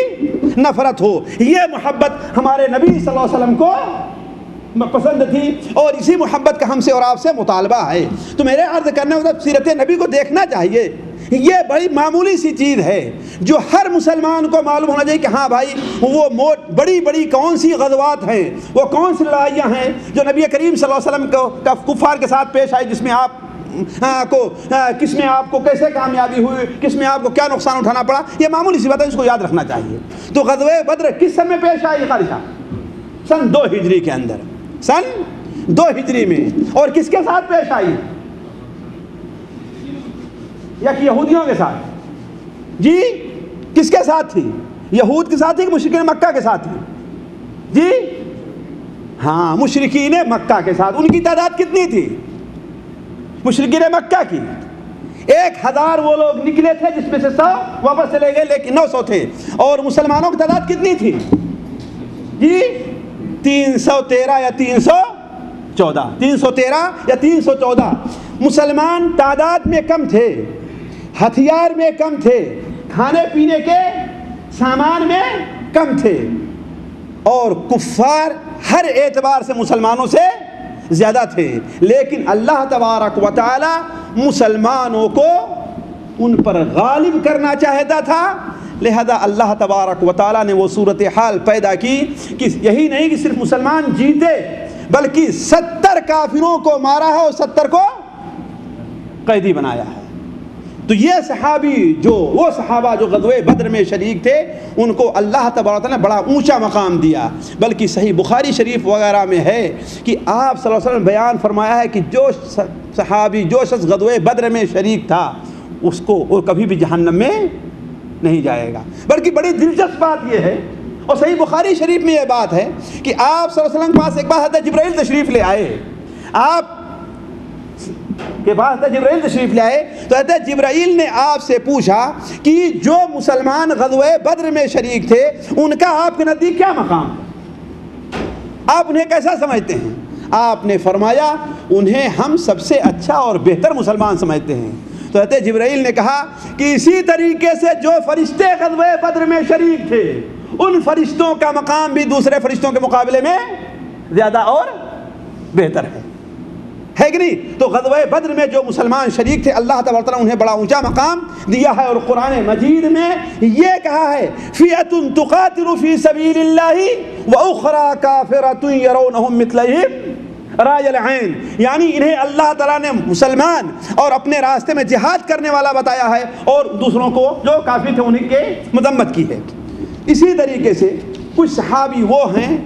Speaker 3: نفرت ہو. یہ محبت ہمارے نبی صلی اللہ علیہ وسلم کو پسند تھی، اور اسی محبت کا ہم سے اور آپ سے مطالبہ ہے. تو میرے عرض کرنے مطلب سیرت نبی کو دیکھنا چاہیے. یہ بڑی معمولی سی چیز ہے جو ہر مسلمان کو معلوم ہونا چاہیے کہ ہاں بھائی وہ بڑی بڑی کون سی غزوات ہیں، وہ کون سی لڑائیاں ہیں جو نبی کریم صلی اللہ علیہ وسلم کو کفار کے ساتھ پیش آئی، جس میں کس میں آپ کو کیسے کامیابی ہوئی، کس میں آپ کو کیا نقصان اٹھانا پڑا. یہ معمولی سی بات ہے، اس کو یاد رکھنا چاہیے. تو غزوہ بدر کس سن میں پیش آئی خالصہ؟ سن 2 ہجری کے اندر، سن 2 ہجری میں. اور کس کے ساتھ پیش آئی؟ یا کہ یہودیوں کے ساتھ؟ جی کس کے ساتھ تھی؟ یہود کے ساتھ تھی کہ مشرکین مکہ کے ساتھ تھی؟ جی ہاں، مشرکین مکہ کے ساتھ. ان کی تعداد کتنی تھی مشرکین مکہ کی؟ 1000 وہ لوگ نکلے تھے جس میں سے 100 واپس چلے گئے، لیکن 900 تھے. اور مسلمانوں کی تعداد کتنی تھی جی؟ 313 یا 314، 313 یا 314. مسلمان تعداد میں کم تھے، ہتھیار میں کم تھے، کھانے پینے کے سامان میں کم تھے، اور کفار ہر اعتبار سے مسلمانوں سے زیادہ تھے. لیکن اللہ تبارک و تعالی مسلمانوں کو ان پر غالب کرنا چاہتا تھا، لہذا اللہ تبارک و تعالی نے وہ صورتحال پیدا کی کہ یہی نہیں کہ صرف مسلمان جیتے، بلکہ 70 کافروں کو مارا ہے اور 70 کو قیدی بنایا ہے. تو یہ صحابی وہ صحابہ جو غزوہ بدر میں شریک تھے، ان کو اللہ تبارک و تعالی نے بڑا اونچا مقام دیا. بلکہ صحیح بخاری شریف وغیرہ میں ہے کہ آپ صلی اللہ علیہ وسلم نے بیان فرمایا ہے کہ جو صحابی جو شخص غزوہ بدر میں شریک تھا، اس کو وہ کبھی بھی جہنم میں نہیں جائے گا. بلکہ بڑی دلچسپ بات یہ ہے، اور صحیح بخاری شریف میں یہ بات ہے کہ آپ صلی اللہ علیہ وسلم کے پاس ایک بار حضرت جبرائیل تشریف لے آئے. آپ کے پاس حضرت جبرائیل تشریف لے آئے تو حضرت جبرائیل نے آپ سے پوچھا کہ جو مسلمان غزوہ بدر میں شریک تھے ان کا آپ کے نزدیک کیا مقام، آپ انہیں کیسا سمجھتے ہیں؟ آپ نے فرمایا انہیں ہم سب سے اچھا اور بہتر مسلمان سمجھتے ہیں. تو حضرت جبرائیل نے کہا کہ اسی طریقے سے جو فرشتے غزوہ بدر میں شریک تھے ان فرشتوں کا مقام بھی دوسرے فرشتوں کے مقابلے میں زیادہ اور بہتر ہے کہ نہیں؟ تو غزوہ بدر میں جو مسلمان شریک تھے اللہ تبارک و تعالیٰ انہیں بڑا اونچا مقام دیا ہے. اور قرآن مجید میں یہ کہا ہے فئۃ تقاتل فی سبیل اللہ واخری کافرۃ یرونہم مثلہم رائے العین، یعنی انہیں اللہ تعالیٰ نے مسلمان اور اپنے راستے میں جہاد کرنے والا بتایا ہے، اور دوسروں کو جو کافر تھے انہیں کے مذمت کی ہے. اسی طریقے سے کچھ صحابی وہ ہیں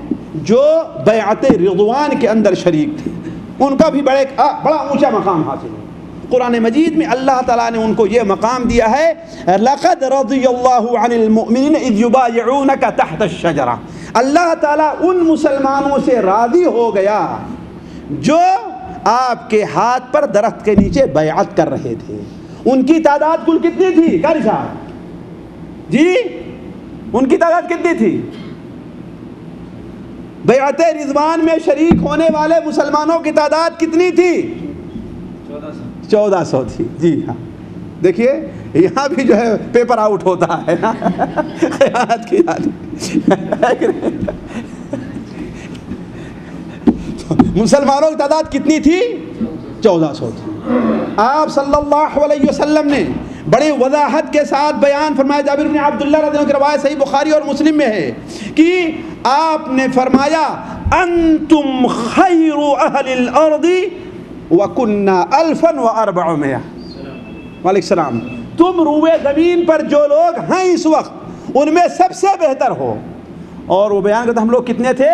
Speaker 3: جو بیعت رضوان کے اندر شریک تھے، ان کا بھی بڑا اونچا مقام حاصل ہے. قرآن مجید میں اللہ تعالیٰ نے ان کو یہ مقام دیا ہے لَقَدْ رَضِيَ اللَّهُ عَنِ الْمُؤْمِنِينَ إِذْ يُبَايِعُونَكَ تَحْتَ الشَّجَرَةِ. اللہ تعالیٰ ان مسلمانوں سے راضی ہو گیا جو آپ کے ہاتھ پر درخت کے نیچے بیعت کر رہے تھے. ان کی تعداد کل کتنی تھی قاری صاحب جی؟ ان کی تعداد کتنی تھی؟ بیعت رضوان میں شریک ہونے والے مسلمانوں کی تعداد کتنی تھی؟ 1400 تھی. جی ہاں، دیکھیے یہاں بھی جو ہے پیپر آؤٹ ہوتا ہے نا خیانت کی مسلمانوں کی تعداد کتنی تھی؟ 1400 تھی. آپ صلی اللہ علیہ وسلم نے بڑی وضاحت کے ساتھ بیان فرمایا، جابر بن عبداللہ رضی اللہ عنہ کی روایت صحیح بخاری اور مسلم میں ہے کہ آپ نے فرمایا انتم خیر اہل الارض وکننا 1400. وعلیکم السلام. تم روئے زمین پر جو لوگ ہیں اس وقت ان میں سب سے بہتر ہو. اور وہ بیان کرتا ہم لوگ کتنے تھے؟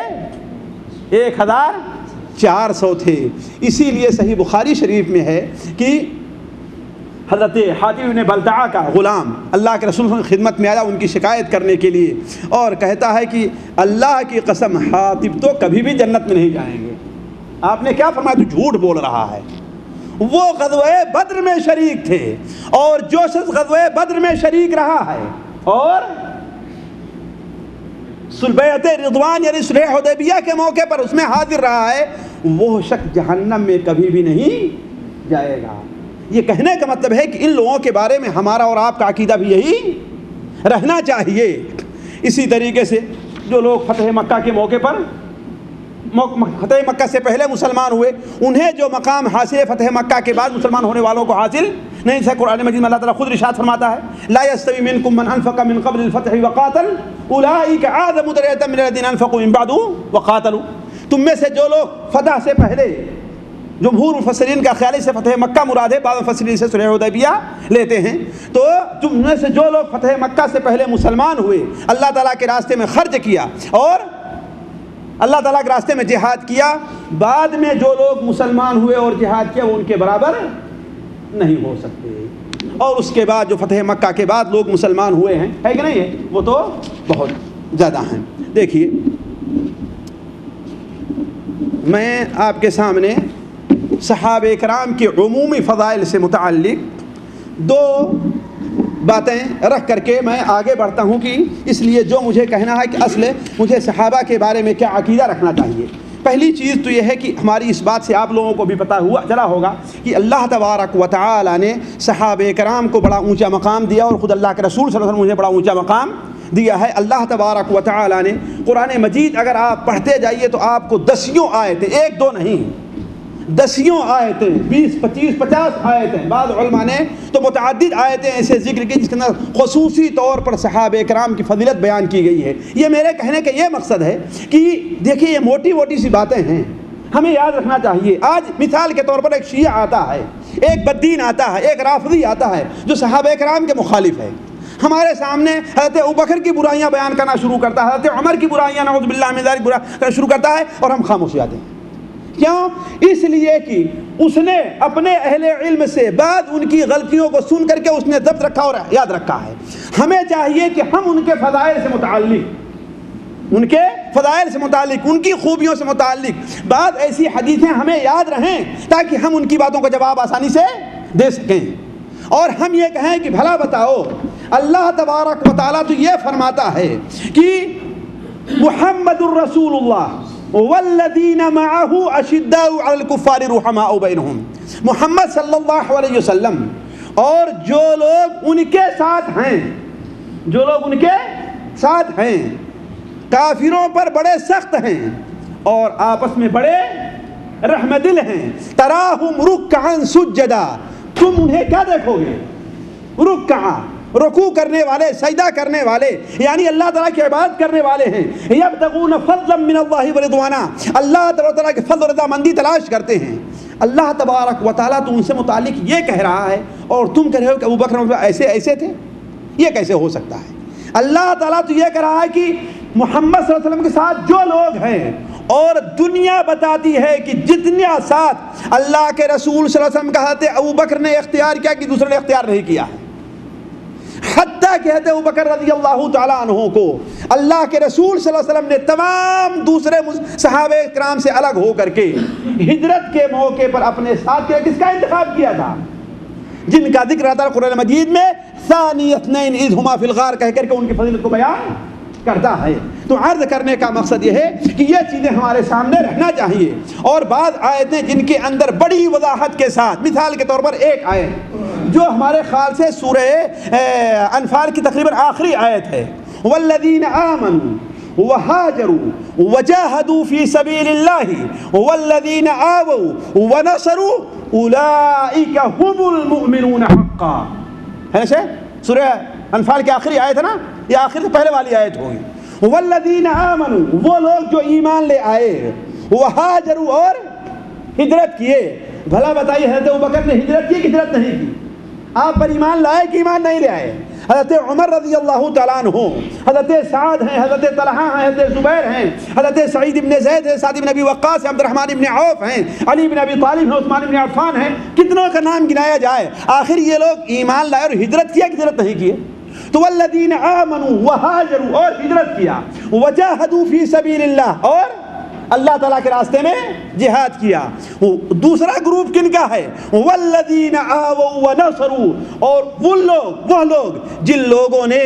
Speaker 3: 1400 تھے. اسی لیے صحیح بخاری شریف میں ہے کہ حضرت حاتب بن بلتعہ کا غلام اللہ کے رسول کی خدمت میں آیا ان کی شکایت کرنے کے لیے، اور کہتا ہے کہ اللہ کی قسم حاتب تو کبھی بھی جنت میں نہیں جائیں گے. آپ نے کیا فرمایا؟ تو جھوٹ بول رہا ہے. وہ غزوہ بدر میں شریک تھے، اور جو شخص غزوہ بدر میں شریک رہا ہے اور بیعت رضوان یعنی صلح حدیبیہ کے موقع پر اس میں حاضر رہا ہے، وہ شخص جہنم میں کبھی بھی نہیں جائے گا. یہ کہنے کا مطلب ہے کہ ان لوگوں کے بارے میں ہمارا اور آپ کا عقیدہ بھی یہی رہنا چاہیے. اسی طریقے سے جو لوگ فتح مکہ کے موقع پر فتح مکہ سے پہلے مسلمان ہوئے انہیں جو مقام حاصل ہے فتح مکہ کے بعد مسلمان ہونے والوں کو حاصل نہیں. جیسے قرآن مجید میں اللہ تعالیٰ خود ارشاد فرماتا ہے لا يستوي منكم من انفق من قبل الفتح وقاتل اولئك اعظم درجة من الذين انفقوا من بعد وقاتلوا. تم میں سے جو لوگ فتح سے پہلے، جمہور مفسرین کا خیال سے فتح مکہ مراد ہے، بعض مفسرین سے صلح حدیبیہ لیتے ہیں. تو تم میں سے جو لوگ فتح مکہ سے پہلے مسلمان ہوئے، اللہ تعالیٰ کے راستے میں خرچ کیا اور اللہ تعالیٰ کے راستے میں جہاد کیا، بعد میں جو لوگ مسلمان ہوئے اور جہاد کیا وہ ان کے برابر نہیں ہو سکتے. اور اس کے بعد جو فتح مکہ کے بعد لوگ مسلمان ہوئے ہیں ہے کہ نہیں ہے، وہ تو بہت زیادہ ہیں. دیکھیے میں آپ کے سامنے صحابہ کرام کی عمومی فضائل سے متعلق دو باتیں رکھ کر کے میں آگے بڑھتا ہوں کہ اس لیے جو مجھے کہنا ہے کہ اصل مجھے صحابہ کے بارے میں کیا عقیدہ رکھنا چاہیے۔ پہلی چیز تو یہ ہے کہ ہماری اس بات سے آپ لوگوں کو بھی پتہ چلا ہوگا کہ اللہ تبارک و تعالی نے صحابہ کرام کو بڑا اونچا مقام دیا، اور خود اللہ کے رسول صلی اللہ علیہ وسلم مجھے بڑا اونچا مقام دیا ہے۔ اللہ تبارک و تعالی نے قرآن مجید اگر آپ پڑھتے جائیے تو آپ کو دسیوں آیتیں، ایک دو نہیں، دسیوں آیتیں، 20 25 50 آیتیں، بعض علماء نے تو متعدد آیتیں ایسے ذکر کی جس کے اندر خصوصی طور پر صحابہ کرام کی فضیلت بیان کی گئی ہے۔ یہ میرے کہنے کا یہ مقصد ہے کہ دیکھیے یہ موٹی موٹی سی باتیں ہیں، ہمیں یاد رکھنا چاہیے۔ آج مثال کے طور پر ایک شیعہ آتا ہے، ایک بدین آتا ہے، ایک رافضی آتا ہے جو صحابہ کرام کے مخالف ہے، ہمارے سامنے حضرت ابوبکر کی برائیاں بیان کرنا شروع کرتا ہے، حضرت عمر کی برائیاں نعوذ باللہ من ذلک کرنا شروع کرتا ہے، اور ہم خاموش جاتے ہیں۔ کیوں؟ اس لیے کہ اس نے اپنے اہل علم سے بعد ان کی غلطیوں کو سن کر کے اس نے ضبط رکھا اور یاد رکھا ہے۔ ہمیں چاہیے کہ ہم ان کے فضائل سے متعلق، ان کے فضائل سے متعلق، ان کی خوبیوں سے متعلق بعض ایسی حدیثیں ہمیں یاد رہیں تاکہ ہم ان کی باتوں کا جواب آسانی سے دے سکیں، اور ہم یہ کہیں کہ بھلا بتاؤ اللہ تبارک و تعالیٰ تو یہ فرماتا ہے کہ محمد الرسول اللہ والذین معه اشداء علی الکفار رحماء بینہم، محمد صلی اللہ علیہ وسلم اور جو لوگ ان کے ساتھ ہیں، جو لوگ ان کے ساتھ ہیں، کافروں پر بڑے سخت ہیں اور آپس میں بڑے رحم دل ہیں۔ تراہم رکعا سجدا، تم انہیں کیا دیکھو گے؟ رکعا، رکوع کرنے والے، سجدہ کرنے والے، یعنی اللہ تعالیٰ کی عبادت کرنے والے ہیں۔ یبتغون فضلا من اللہ ورضوانا، اللہ تعالیٰ کے فضل و رضا مندی تلاش کرتے ہیں۔ اللہ تبارک و تعالیٰ تو ان سے متعلق یہ کہہ رہا ہے اور تم کہہ رہے ہو کہ ابوبکر ایسے ایسے تھے، یہ کیسے ہو سکتا ہے؟ اللہ تعالیٰ تو یہ کہہ رہا ہے کہ محمد صلی اللہ علیہ وسلم کے ساتھ جو لوگ ہیں، اور دنیا بتاتی ہے کہ جتنے ساتھ اللہ کے رسول صلی اللہ علیہ وسلم کا حضرت ابوبکر نے اختیار کیا کہ دوسرے نے اختیار نہیں کیا، حتیٰ کہ حضرت ابوبکر رضی اللہ تعالیٰ عنہ کو اللہ کے رسول صلی اللہ علیہ وسلم نے تمام دوسرے صحابہ کرام سے الگ ہو کر کے ہجرت کے موقع پر اپنے ساتھ کس کا انتخاب کیا تھا؟ جن کا ذکر رہتا ہے قرآن مجید میں ثانی اثنین اذ ہما فی الغار کہہ کر کے ان کی فضیلت کو بیان کرتا ہے۔ تو عرض کرنے کا مقصد یہ ہے کہ یہ چیزیں ہمارے سامنے رہنا چاہیے، اور بعض آیتیں جن کے اندر بڑی وضاحت کے ساتھ، مثال کے طور پر ایک آیت جو ہمارے خیال سے سورہ انفال کی تقریباً آخری آیت ہے، والذین آمنوا وہاجروا وجاہدوا فی سبیل اللہ والذین آووا ونصروا اولئک هم المؤمنون حقا، ہے نا؟ سورہ انفال کی آخری آیت ہے نا، یہ آخر سے پہلے والی آیت ہوگی۔ والذین آمنوا، وہ لوگ جو ایمان لے آئے، وہاجروا، اور ہجرت کیے۔ بھلا بتائیے حضرت ابوبکر نے ہجرت کی کہ ہجرت نہیں کی؟ آپ پر ایمان لائے کہ ایمان نہیں لے آئے؟ حضرت عمر رضی اللہ تعالیٰ عنہ، حضرت سعد ہیں، حضرت طلحہ ہیں، حضرت زبیر ہیں، حضرت سعید بن زید ہیں، سعد بن ابی وقاص ہیں، عبد الرحمن بن عوف ہیں، علی بن ابی طالب ہیں، عثمان بن عفان ہیں، کتنوں کا نام گنایا جائے، آخر یہ لوگ ایمان لائے اور ہجرت کیا کہ ہجرت نہیں کیے؟ تو والذین آمنوا وہاجروا، اور ہجرت کیا، وجاہدوا فی سبیل اللہ، اور اللہ تعالیٰ کے راستے میں جہاد کیا۔ دوسرا گروپ کن کا ہے؟ والذین آووا ونصروا، اور وہ لوگ جن لوگوں نے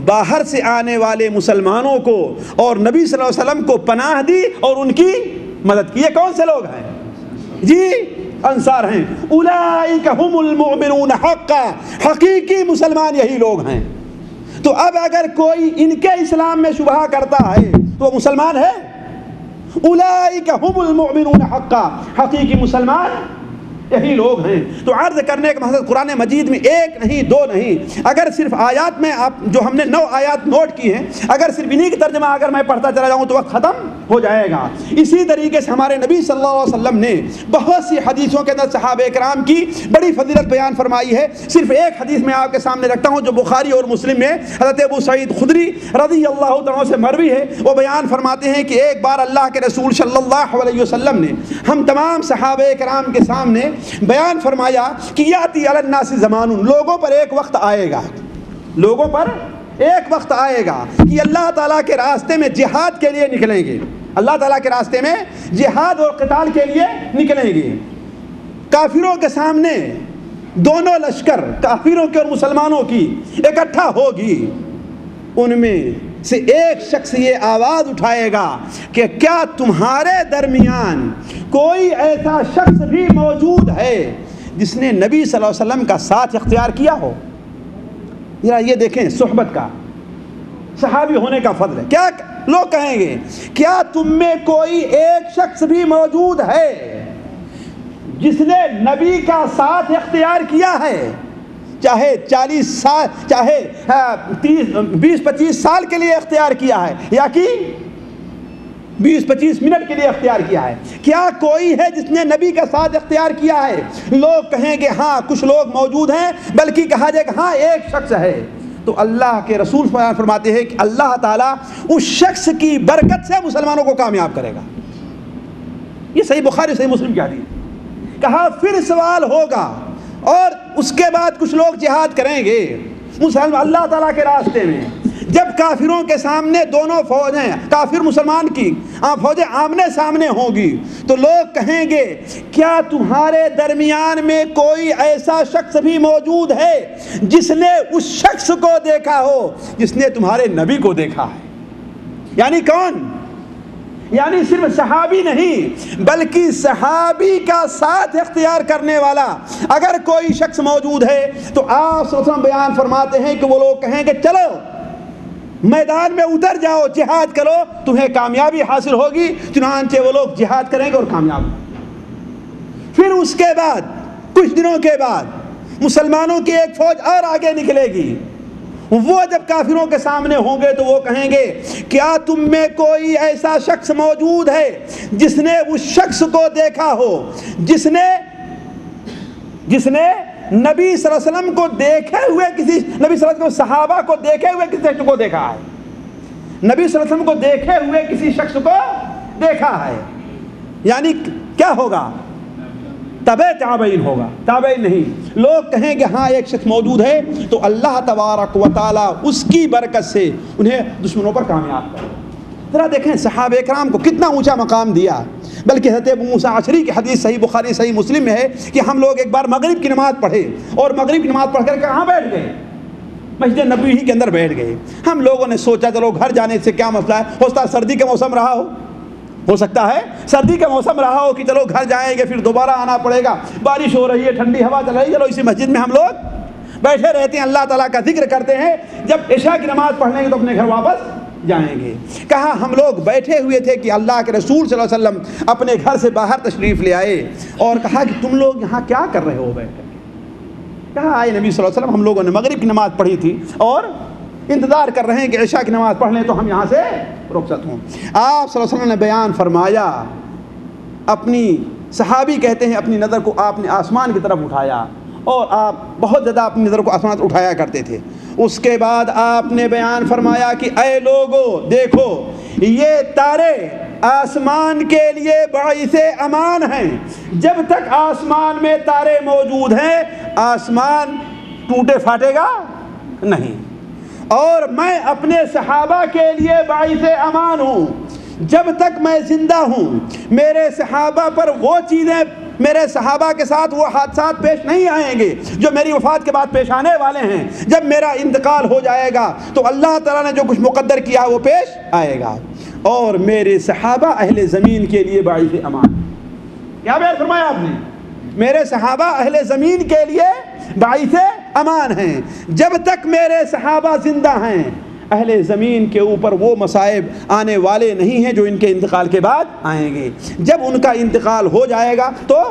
Speaker 3: باہر سے آنے والے مسلمانوں کو اور نبی صلی اللہ علیہ وسلم کو پناہ دی اور ان کی مدد کی۔ یہ کون سے لوگ ہیں؟ جی انصار ہیں۔ اولئک هم المؤمنون حقا، حقیقی مسلمان یہی لوگ ہیں۔ تو اب اگر کوئی ان کے اسلام میں شبہ کرتا ہے تو وہ مسلمان ہے؟ اولئک هم المؤمنون حقا، حقیقی مسلمان یہی لوگ ہیں۔ تو عرض کرنے کا مقصد قرآن مجید میں ایک نہیں دو نہیں، اگر صرف آیات میں آپ جو ہم نے 9 آیات نوٹ کی ہیں، اگر صرف انہی کی ترجمہ اگر میں پڑھتا چلا جاؤں تو وقت ختم ہو جائے گا۔ اسی طریقے سے ہمارے نبی صلی اللہ علیہ وسلم نے بہت سی حدیثوں کے اندر صحابہ کرام کی بڑی فضیلت بیان فرمائی ہے۔ صرف ایک حدیث میں آپ کے سامنے رکھتا ہوں جو بخاری اور مسلم میں حضرت ابو سعید خدری رضی اللہ عنہ سے مروی ہے۔ وہ بیان فرماتے ہیں کہ ایک بار اللہ کے رسول صلی اللہ علیہ وسلم نے ہم تمام صحابہ کرام کے سامنے بیان فرمایا کہ یاتی علی الناس زمان، لوگوں پر ایک وقت آئے گا، لوگوں پر ایک وقت آئے گا کہ اللہ تعالیٰ کے راستے میں جہاد کے لیے نکلیں گے، اللہ تعالیٰ کے راستے میں جہاد اور قتال کے لیے نکلیں گے۔ کافروں کے سامنے دونوں لشکر کافروں کے اور مسلمانوں کی اکٹھا ہوگی، ان میں سے ایک شخص یہ آواز اٹھائے گا کہ کیا تمہارے درمیان کوئی ایسا شخص بھی موجود ہے جس نے نبی صلی اللہ علیہ وسلم کا ساتھ اختیار کیا ہو؟ یہ دیکھیں صحبت کا، صحابی ہونے کا فضل ہے۔ کیا لوگ کہیں گے کیا تم میں کوئی ایک شخص بھی موجود ہے جس نے نبی کا ساتھ اختیار کیا ہے، چاہے 40 سال، چاہے 20-25 سال کے لیے اختیار کیا ہے، یا کہ 20-25 منٹ کے لیے اختیار کیا ہے؟ کیا کوئی ہے جس نے نبی کا ساتھ اختیار کیا ہے؟ لوگ کہیں گے ہاں کچھ لوگ موجود ہیں، بلکہ کہا جائے کہ ہاں ایک شخص ہے۔ تو اللہ کے رسول فرماتے ہیں کہ اللہ تعالیٰ اس شخص کی برکت سے مسلمانوں کو کامیاب کرے گا۔ یہ صحیح بخاری صحیح مسلم کی حدیث۔ کہا پھر سوال ہوگا اور اس کے بعد کچھ لوگ جہاد کریں گے اللہ تعالیٰ کے راستے میں۔ جب کافروں کے سامنے دونوں فوجیں، کافر مسلمان کی فوجیں آمنے سامنے ہوں گی، تو لوگ کہیں گے کیا تمہارے درمیان میں کوئی ایسا شخص بھی موجود ہے جس نے اس شخص کو دیکھا ہو جس نے تمہارے نبی کو دیکھا ہے؟ یعنی کون؟ یعنی صرف صحابی نہیں بلکہ صحابی کا ساتھ اختیار کرنے والا اگر کوئی شخص موجود ہے تو آپ صلی اللہ علیہ وسلم بیان فرماتے ہیں کہ وہ لوگ کہیں گے چلو میدان میں اتر جاؤ، جہاد کرو، تمہیں کامیابی حاصل ہوگی۔ چنانچہ وہ لوگ جہاد کریں گے اور کامیاب ہوں گے۔ پھر اس کے بعد کچھ دنوں کے بعد مسلمانوں کی ایک فوج اور آگے نکلے گی، وہ جب کافروں کے سامنے ہوں گے تو وہ کہیں گے کیا تم میں کوئی ایسا شخص موجود ہے جس نے اس شخص کو دیکھا ہو جس نے نبی صلی اللہ علیہ وسلم کو دیکھے ہوئے کسی، نبی صلی اللہ علیہ وسلم صحابہ کو دیکھے ہوئے کسی شخص کو دیکھا ہے، نبی صلی اللہ علیہ وسلم کو دیکھے ہوئے کسی شخص کو دیکھا ہے۔ یعنی کیا ہوگا؟ تابعین ہوگا، تابعین نہیں۔ لوگ کہیں گے ہاں ایک شخص موجود ہے، تو اللہ تبارک و تعالیٰ اس کی برکت سے انہیں دشمنوں پر کامیاب کرے۔ ذرا دیکھیں صحابہ کرام کو کتنا اونچا مقام دیا۔ بلکہ حضرت ابو موسیٰ اشعری کی حدیث صحیح بخاری صحیح مسلم میں ہے کہ ہم لوگ ایک بار مغرب کی نماز پڑھے اور مغرب کی نماز پڑھ کر کہاں بیٹھ گئے؟ مسجد نبوی ہی کے اندر بیٹھ گئے۔ ہم لوگوں نے سوچا چلو گھر جانے سے کیا مسئلہ ہے، ہو سکتا ہے سردی کا موسم رہا ہو سکتا ہے سردی کا موسم رہا ہو کہ چلو گھر جائیں گے پھر دوبارہ آنا پڑے گا، بارش ہو رہی ہے، ٹھنڈی ہوا چل رہی ہے، چلو اسی مسجد میں ہم لوگ بیٹھے رہتے ہیں، اللہ تعالیٰ کا ذکر کرتے ہیں، جب عشاء کی نماز پڑھ لیں گے تو اپنے گھر واپس جائیں گے۔ کہا ہم لوگ بیٹھے ہوئے تھے کہ اللہ کے رسول صلی اللہ علیہ وسلم اپنے گھر سے باہر تشریف لے آئے اور کہا کہ تم لوگ یہاں کیا کر رہے ہو بیٹھ کر؟ کہا آئے نبی صلی اللہ علیہ وسلم ہم لوگوں نے مغرب کی نماز پڑھی تھی اور انتظار کر رہے ہیں کہ عشاء کی نماز پڑھ لیں تو ہم یہاں سے رخصت ہوں۔ آپ صلی اللہ علیہ وسلم نے بیان فرمایا، اپنی صحابی کہتے ہیں اپنی نظر کو آپ نے آسمان کی طرف اٹھایا اور آپ بہت زیادہ اپنی نظر کو آسمان اٹھایا کرتے تھے۔ اس کے بعد آپ نے بیان فرمایا کہ اے لوگو دیکھو یہ تارے آسمان کے لیے باعث امان ہیں، جب تک آسمان میں تارے موجود ہیں آسمان ٹوٹے پھاٹے گا نہیں، اور میں اپنے صحابہ کے لیے باعث امان ہوں، جب تک میں زندہ ہوں میرے صحابہ پر وہ چیزیں، میرے صحابہ کے ساتھ وہ حادثات پیش نہیں آئیں گے جو میری وفات کے بعد پیش آنے والے ہیں۔ جب میرا انتقال ہو جائے گا تو اللہ تعالیٰ نے جو کچھ مقدر کیا وہ پیش آئے گا، اور میرے صحابہ اہل زمین کے لیے باعث امان۔ کیا بیان فرمایا آپ نے؟ میرے صحابہ اہل زمین کے لیے باعث امان ہیں، جب تک میرے صحابہ زندہ ہیں اہل زمین کے اوپر وہ مصائب آنے والے نہیں ہیں جو ان کے انتقال کے بعد آئیں گے۔ جب ان کا انتقال ہو جائے گا تو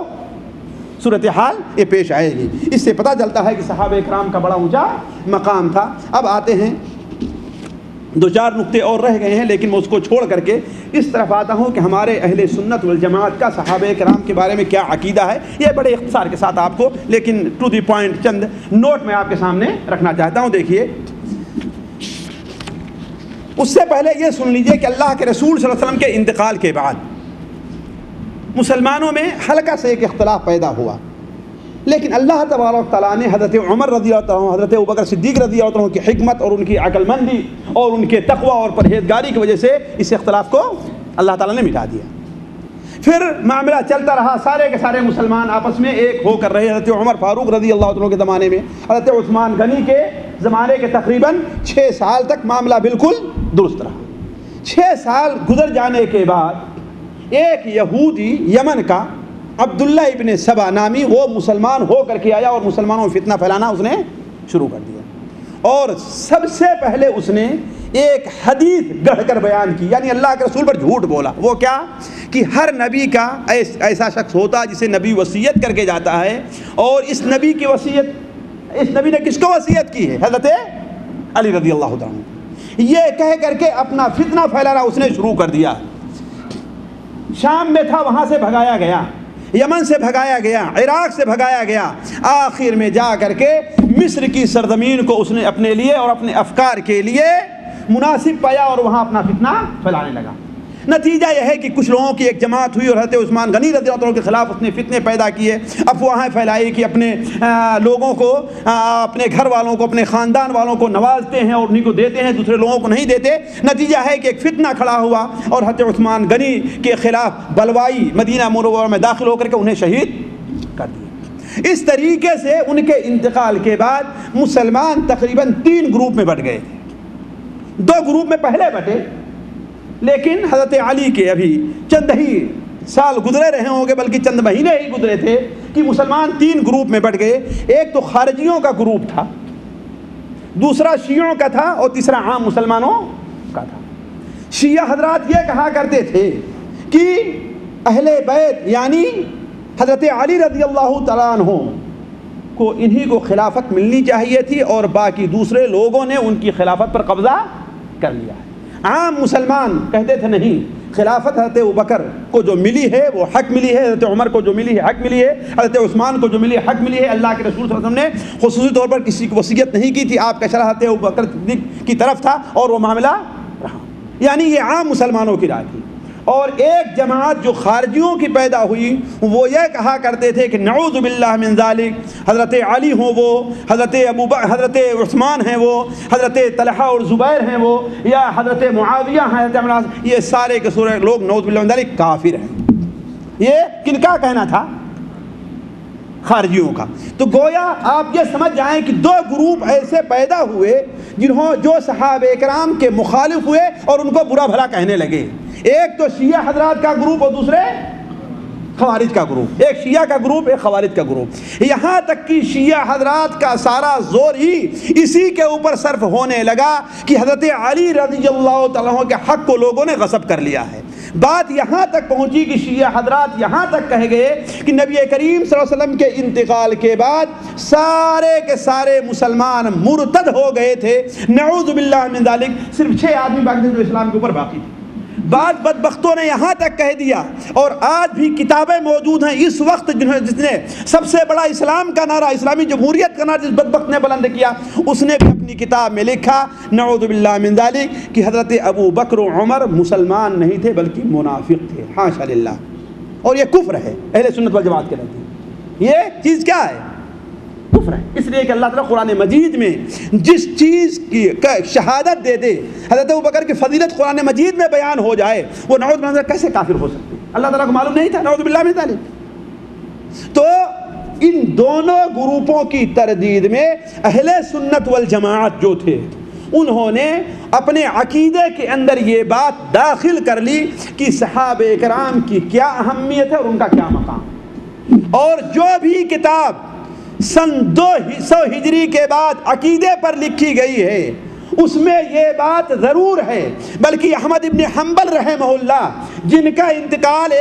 Speaker 3: صورتحال یہ پیش آئے گی۔ اس سے پتہ چلتا ہے کہ صحابہ کرام کا بڑا اونچا مقام تھا۔ اب آتے ہیں، دو چار نقطے اور رہ گئے ہیں لیکن میں اس کو چھوڑ کر کے اس طرف آتا ہوں کہ ہمارے اہل سنت والجماعت کا صحابہ کرام کے بارے میں کیا عقیدہ ہے۔ یہ بڑے اختصار کے ساتھ آپ کو لیکن ٹو دی پوائنٹ چند نوٹ میں آپ کے سامنے رکھنا چاہتا ہوں۔ دیکھیے، اس سے پہلے یہ سن لیجئے کہ اللہ کے رسول صلی اللہ علیہ وسلم کے انتقال کے بعد مسلمانوں میں ہلکا سے ایک اختلاف پیدا ہوا، لیکن اللہ تبارک تعالیٰ نے حضرت عمر رضی اللہ عنہ، حضرت ابوبکر صدیق رضی اللہ عنہ کی حکمت اور ان کی عقل مندی اور ان کے تقوی اور پرہیزگاری کی وجہ سے اس اختلاف کو اللہ تعالیٰ نے مٹا دیا۔ پھر معاملہ چلتا رہا، سارے کے سارے مسلمان آپس میں ایک ہو کر رہے۔ حضرت عمر فاروق رضی اللہ عنہ کے زمانے میں، حضرت عثمان غنی کے زمانے کے تقریباً 6 سال تک معاملہ بالکل درست رہا۔ 6 سال گزر جانے کے بعد ایک یہودی یمن کا عبداللہ ابن سبا نامی وہ مسلمان ہو کر کے آیا اور مسلمانوں میں فتنہ پھیلانا اس نے شروع کر دیا، اور سب سے پہلے اس نے ایک حدیث گڑھ کر بیان کی، یعنی اللہ کے رسول پر جھوٹ بولا۔ وہ کیا کہ ہر نبی کا ایسا شخص ہوتا ہے جسے نبی وصیت کر کے جاتا ہے، اور اس نبی کی وصیت، اس نبی نے کس کو وصیت کی ہے؟ حضرت علی رضی اللہ عنہ۔ یہ کہہ کر کے اپنا فتنہ پھیلانا اس نے شروع کر دیا۔ شام میں تھا، وہاں سے بھگایا گیا، یمن سے بھگایا گیا، عراق سے بھگایا گیا، آخر میں جا کر کے مصر کی سرزمین کو اس نے اپنے لیے اور اپنے افکار کے لیے مناسب پایا اور وہاں اپنا فتنہ پھیلانے لگا۔ نتیجہ یہ ہے کہ کچھ لوگوں کی ایک جماعت ہوئی اور حضرت عثمان غنی رضی اللہ عنہ کے خلاف اس نے فتنے پیدا کیے، افواہیں پھیلائی کہ اپنے لوگوں کو، اپنے گھر والوں کو، اپنے خاندان والوں کو نوازتے ہیں اور انہیں کو دیتے ہیں، دوسرے لوگوں کو نہیں دیتے۔ نتیجہ ہے کہ ایک فتنہ کھڑا ہوا اور حضرت عثمان غنی کے خلاف بلوائی مدینہ منورہ میں داخل ہو کر کے انہیں شہید کر دیا۔ اس طریقے سے ان کے انتقال کے بعد مسلمان تقریباً 3 گروپ میں بٹ گئے تھے۔ 2 گروپ میں پہلے بٹے، لیکن حضرت علی کے ابھی چند ہی سال گزرے رہے ہوں گے، بلکہ چند مہینے ہی گزرے تھے کہ مسلمان 3 گروپ میں بٹ گئے۔ ایک تو خارجیوں کا گروپ تھا، دوسرا شیعوں کا تھا، اور تیسرا عام مسلمانوں کا تھا۔ شیعہ حضرات یہ کہا کرتے تھے کہ اہل بیت یعنی حضرت علی رضی اللہ تعالیٰ عنہ کو انہی کو خلافت ملنی چاہیے تھی، اور باقی دوسرے لوگوں نے ان کی خلافت پر قبضہ کر لیا ہے۔ عام مسلمان کہتے تھے نہیں، خلافت حضرت ابوبکر کو جو ملی ہے وہ حق ملی ہے، حضرت عمر کو جو ملی ہے حق ملی ہے، حضرت عثمان کو جو ملی ہے حق ملی ہے۔ اللہ کے رسول صلی اللہ علیہ وسلم نے خصوصی طور پر کسی کو وصیت نہیں کی تھی، آپ کا اشارہ حضرت ابوبکر کی طرف تھا اور وہ معاملہ رہا، یعنی یہ عام مسلمانوں کی رائے تھی۔ اور ایک جماعت جو خارجیوں کی پیدا ہوئی وہ یہ کہا کرتے تھے کہ نعوذ باللہ من ذالک، حضرت علی ہوں وہ، حضرت عثمان ہیں وہ، حضرت طلحہ اور زبیر ہیں وہ، یا حضرت معاویہ ہیں، حضرت عمر، یہ سارے کے سارے لوگ نعوذ باللہ من ذالک کافر ہیں۔ یہ کن کا کہنا تھا؟ خارجیوں کا۔ تو گویا آپ یہ سمجھ جائیں کہ 2 گروپ ایسے پیدا ہوئے جو صحابہ کرام کے مخالف ہوئے اور ان کو برا بھلا کہنے لگے۔ ایک تو شیعہ حضرات کا گروپ اور دوسرے خوارج کا گروپ، ایک شیعہ کا گروپ ایک خوارج کا گروپ، یہاں تک کہ شیعہ حضرات کا سارا زور ہی اسی کے اوپر صرف ہونے لگا کہ حضرت علی رضی اللہ تعالیٰ عنہ کے حق کو لوگوں نے غصب کر لیا ہے۔ بات یہاں تک پہنچی کہ شیعہ حضرات یہاں تک کہہ گئے کہ نبی کریم صلی اللہ علیہ وسلم کے انتقال کے بعد سارے کے سارے مسلمان مرتد ہو گئے تھے، نعوذ باللہ من ذالک، صرف 6 آدمی باقی تھے جو اسلام کے اوپر باقی تھے۔ بعض بدبختوں نے یہاں تک کہہ دیا، اور آج بھی کتابیں موجود ہیں اس وقت جس نے سب سے بڑا اسلام کا نعرہ، اسلامی جمہوریت کا نعرہ جس بدبخت نے بلند کیا، اس نے بھی اپنی کتاب میں لکھا نعوذ باللہ من ذالک کہ حضرت ابو بکر و عمر مسلمان نہیں تھے بلکہ منافق تھے، حاشا للہ۔ اور یہ کفر ہے، اہل سنت والجماعت کے نزدیک یہ چیز کیا ہے؟ کفر ہے۔ اس لیے کہ اللہ تعالیٰ قرآن مجید میں جس چیز کی شہادت دے دے، حضرت ابوبکر کی فضیلت قرآن مجید میں بیان ہو جائے، وہ نعوذ باللہ کیسے کافر ہو سکتے؟ اللہ تعالیٰ کو معلوم نہیں تھا؟ نعوذ باللہ من ذالک۔ تو ان دونوں گروپوں کی تردید میں اہل سنت والجماعت جو تھے انہوں نے اپنے عقیدے کے اندر یہ بات داخل کر لی کہ صحابہ کرام کی کیا اہمیت ہے اور ان کا کیا مقام، اور جو بھی کتاب سن 200 ہجری کے بعد عقیدے پر لکھی گئی ہے اس میں یہ بات ضرور ہے، بلکہ احمد ابن حنبل رحمہ اللہ جن کا انتقال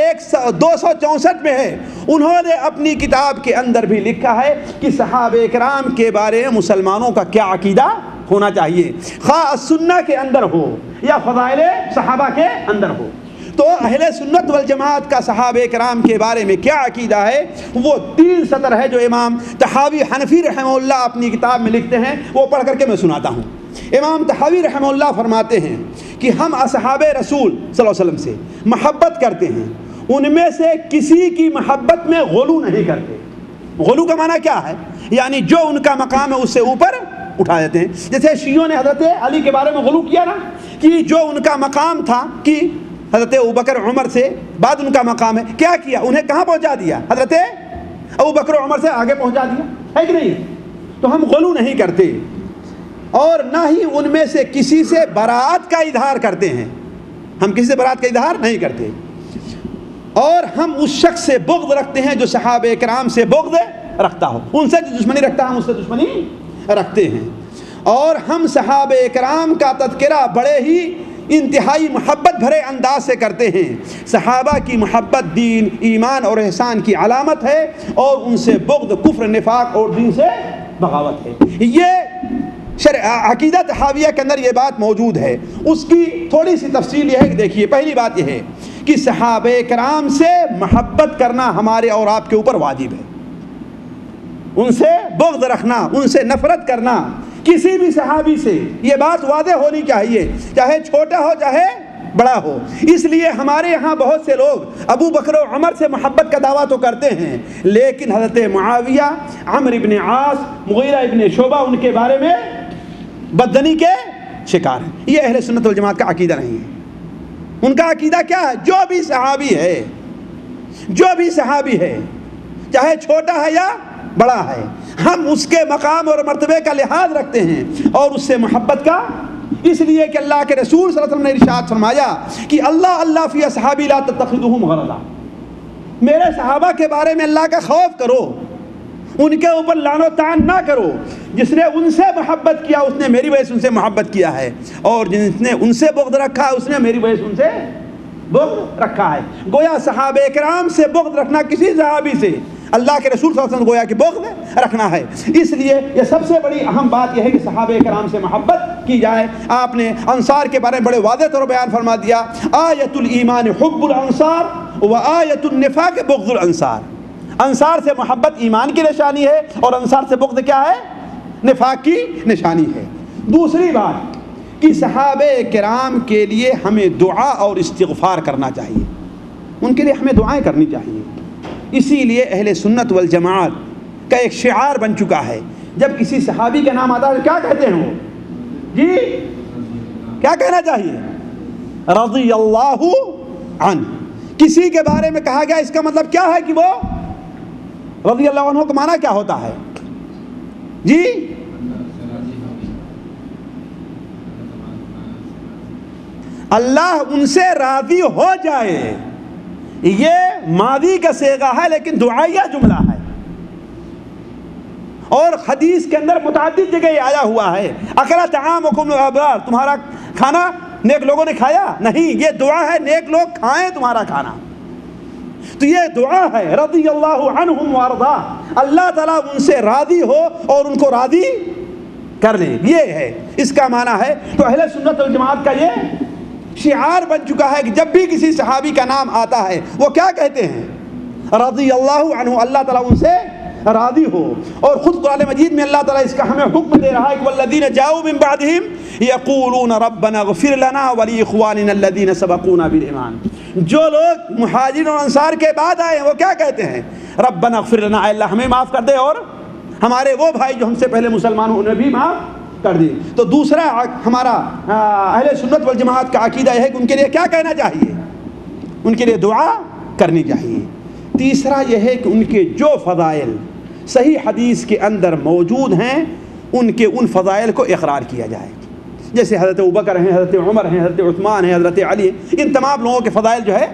Speaker 3: 264 میں ہے، انہوں نے اپنی کتاب کے اندر بھی لکھا ہے کہ صحابہ کرام کے بارے میں مسلمانوں کا کیا عقیدہ ہونا چاہیے، خواہ سنہ کے اندر ہو یا فضائل صحابہ کے اندر ہو۔ تو اہل سنت والجماعت کا صحابہ کرام کے بارے میں کیا عقیدہ ہے وہ 3 سطر ہے جو امام طحاوی حنفی رحمہ اللہ اپنی کتاب میں لکھتے ہیں، وہ پڑھ کر کے میں سناتا ہوں۔ امام طحاوی رحمہ اللہ فرماتے ہیں کہ ہم اصحاب رسول صلی اللہ علیہ وسلم سے محبت کرتے ہیں، ان میں سے کسی کی محبت میں غلو نہیں کرتے۔ غلو کا معنی کیا ہے؟ یعنی جو ان کا مقام ہے اس سے اوپر اٹھا دیتے ہیں۔ جیسے شیعوں نے حضرت علی کے بارے میں غلو کیا نا، کہ جو ان کا مقام تھا کہ حضرت ابوبکر عمر سے بعد ان کا مقام ہے، کیا کیا؟ انہیں کہاں پہنچا دیا؟ حضرت ابوبکر عمر سے آگے پہنچا دیا، ہے کہ نہیں؟ تو ہم غلو نہیں کرتے اور نہ ہی ان میں سے کسی سے براءت کا اظہار کرتے ہیں، ہم کسی سے براءت کا اظہار نہیں کرتے، اور ہم اس شخص سے بغض رکھتے ہیں جو صحابہ کرام سے بغض رکھتا ہو، ان سے جو دشمنی رکھتا ہے ہم اس سے دشمنی رکھتے ہیں، اور ہم صحابہ کرام کا تذکرہ بڑے ہی انتہائی محبت بھرے انداز سے کرتے ہیں۔ صحابہ کی محبت دین، ایمان اور احسان کی علامت ہے، اور ان سے بغض کفر، نفاق اور دین سے بغاوت ہے۔ یہ عقیدہ تحاویہ کے اندر یہ بات موجود ہے۔ اس کی تھوڑی سی تفصیل یہ ہے کہ دیکھیے، پہلی بات یہ ہے کہ صحابہ کرام سے محبت کرنا ہمارے اور آپ کے اوپر واجب ہے، ان سے بغض رکھنا، ان سے نفرت کرنا، کسی بھی صحابی سے، یہ بات واضح ہونی چاہیے، چاہے چھوٹا ہو چاہے بڑا ہو۔ اس لیے ہمارے یہاں بہت سے لوگ ابو بکر و عمر سے محبت کا دعویٰ تو کرتے ہیں، لیکن حضرت معاویہ، عمرو بن عاص، مغیرہ ابن شعبہ ان کے بارے میں بددنی کے شکار ہیں۔ یہ اہل سنت والجماعت کا عقیدہ نہیں ہے۔ ان کا عقیدہ کیا ہے؟ جو بھی صحابی ہے چاہے چھوٹا ہے یا بڑا ہے، ہم اس کے مقام اور مرتبے کا لحاظ رکھتے ہیں اور اس سے محبت کا، اس لیے کہ اللہ کے رسول صلی اللہ علیہ وسلم نے ارشاد فرمایا کہ اللہ فی اصحابی لا تتخذوهم غرضا، میرے صحابہ کے بارے میں اللہ کا خوف کرو، ان کے اوپر لعن و طعن نہ کرو، جس نے ان سے محبت کیا اس نے میری وجہ سے ان سے محبت کیا ہے، اور جس نے ان سے بغض رکھا اس نے میری وجہ سے ان سے بغض رکھا ہے۔ گویا صحابہ کرام سے بغض رکھنا کسی صحابی سے اللہ کے رسول صلی اللہ علیہ وسلم گویا کہ بغض رکھنا ہے۔ اس لیے یہ سب سے بڑی اہم بات یہ ہے کہ صحابہ کرام سے محبت کی جائے۔ آپ نے انصار کے بارے میں بڑے واضح طور پر بیان فرما دیا، آیت الایمان حب الانصار و آیت النفاق بغض الانصار۔ انصار سے محبت ایمان کی نشانی ہے اور انصار سے بغض کیا ہے؟ نفاق کی نشانی ہے۔ دوسری بات کہ صحابہ کرام کے لیے ہمیں دعا اور استغفار کرنا چاہیے، ان کے لیے ہمیں دعائیں کرنی چاہیے۔ اسی لیے اہل سنت والجماعت کا ایک شعار بن چکا ہے، جب کسی صحابی کا نام آتا ہے کیا کہتے ہیں وہ؟ جی کیا کہنا چاہیے؟ رضی اللہ عنہ۔ کسی کے بارے میں کہا گیا اس کا مطلب کیا ہے کہ وہ رضی اللہ عنہ کا معنی کیا ہوتا ہے؟ جی اللہ ان سے راضی ہو جائے، یہ ماضی کا صیغہ ہے لیکن دعائیہ جملہ ہے، اور حدیث کے اندر متعدد جگہ یہ آیا ہوا ہے، اکلا طعامکم الابرار، تمہارا کھانا نیک لوگوں نے کھایا؟ نہیں، یہ دعا ہے نیک لوگ کھائیں تمہارا کھانا۔ تو یہ دعا ہے رضی اللہ عنہم وارضا، اللہ تعالیٰ ان سے راضی ہو اور ان کو راضی کر لے، یہ ہے اس کا معنی ہے۔ تو اہل سنت والجماعت کا یہ شعار بن چکا ہے کہ جب بھی کسی صحابی کا نام آتا ہے وہ کیا کہتے ہیں؟ رضی اللہ عنہ، اللہ تعالیٰ ان سے راضی ہو۔ اور خود قرآن مجید میں اللہ تعالیٰ اس کا ہمیں حکم دے رہا ہے کہ والذین جاؤوا من بعدہم یقولون ربنا اغفر لنا ولاخواننا الذین سبقونا بالایمان، جو لوگ مہاجرین اور انصار کے بعد آئے ہیں وہ کیا کہتے ہیں؟ ربنا اغفر لنا، اے اللہ ہمیں معاف کر دے اور ہمارے وہ بھائی جو ہم سے پہلے مسلمان ہوئے انہیں بھی معاف کر دی۔ تو دوسرا ہمارا اہل سنت والجماعت کا عقیدہ یہ ہے کہ ان کے لیے کیا کہنا چاہیے؟ ان کے لیے دعا کرنی چاہیے۔ تیسرا یہ ہے کہ ان کے جو فضائل صحیح حدیث کے اندر موجود ہیں ان کے ان فضائل کو اقرار کیا جائے، جیسے حضرت ابوبکر ہیں، حضرت عمر ہیں، حضرت عثمان ہیں، حضرت علی ہیں، ان تمام لوگوں کے فضائل جو ہے،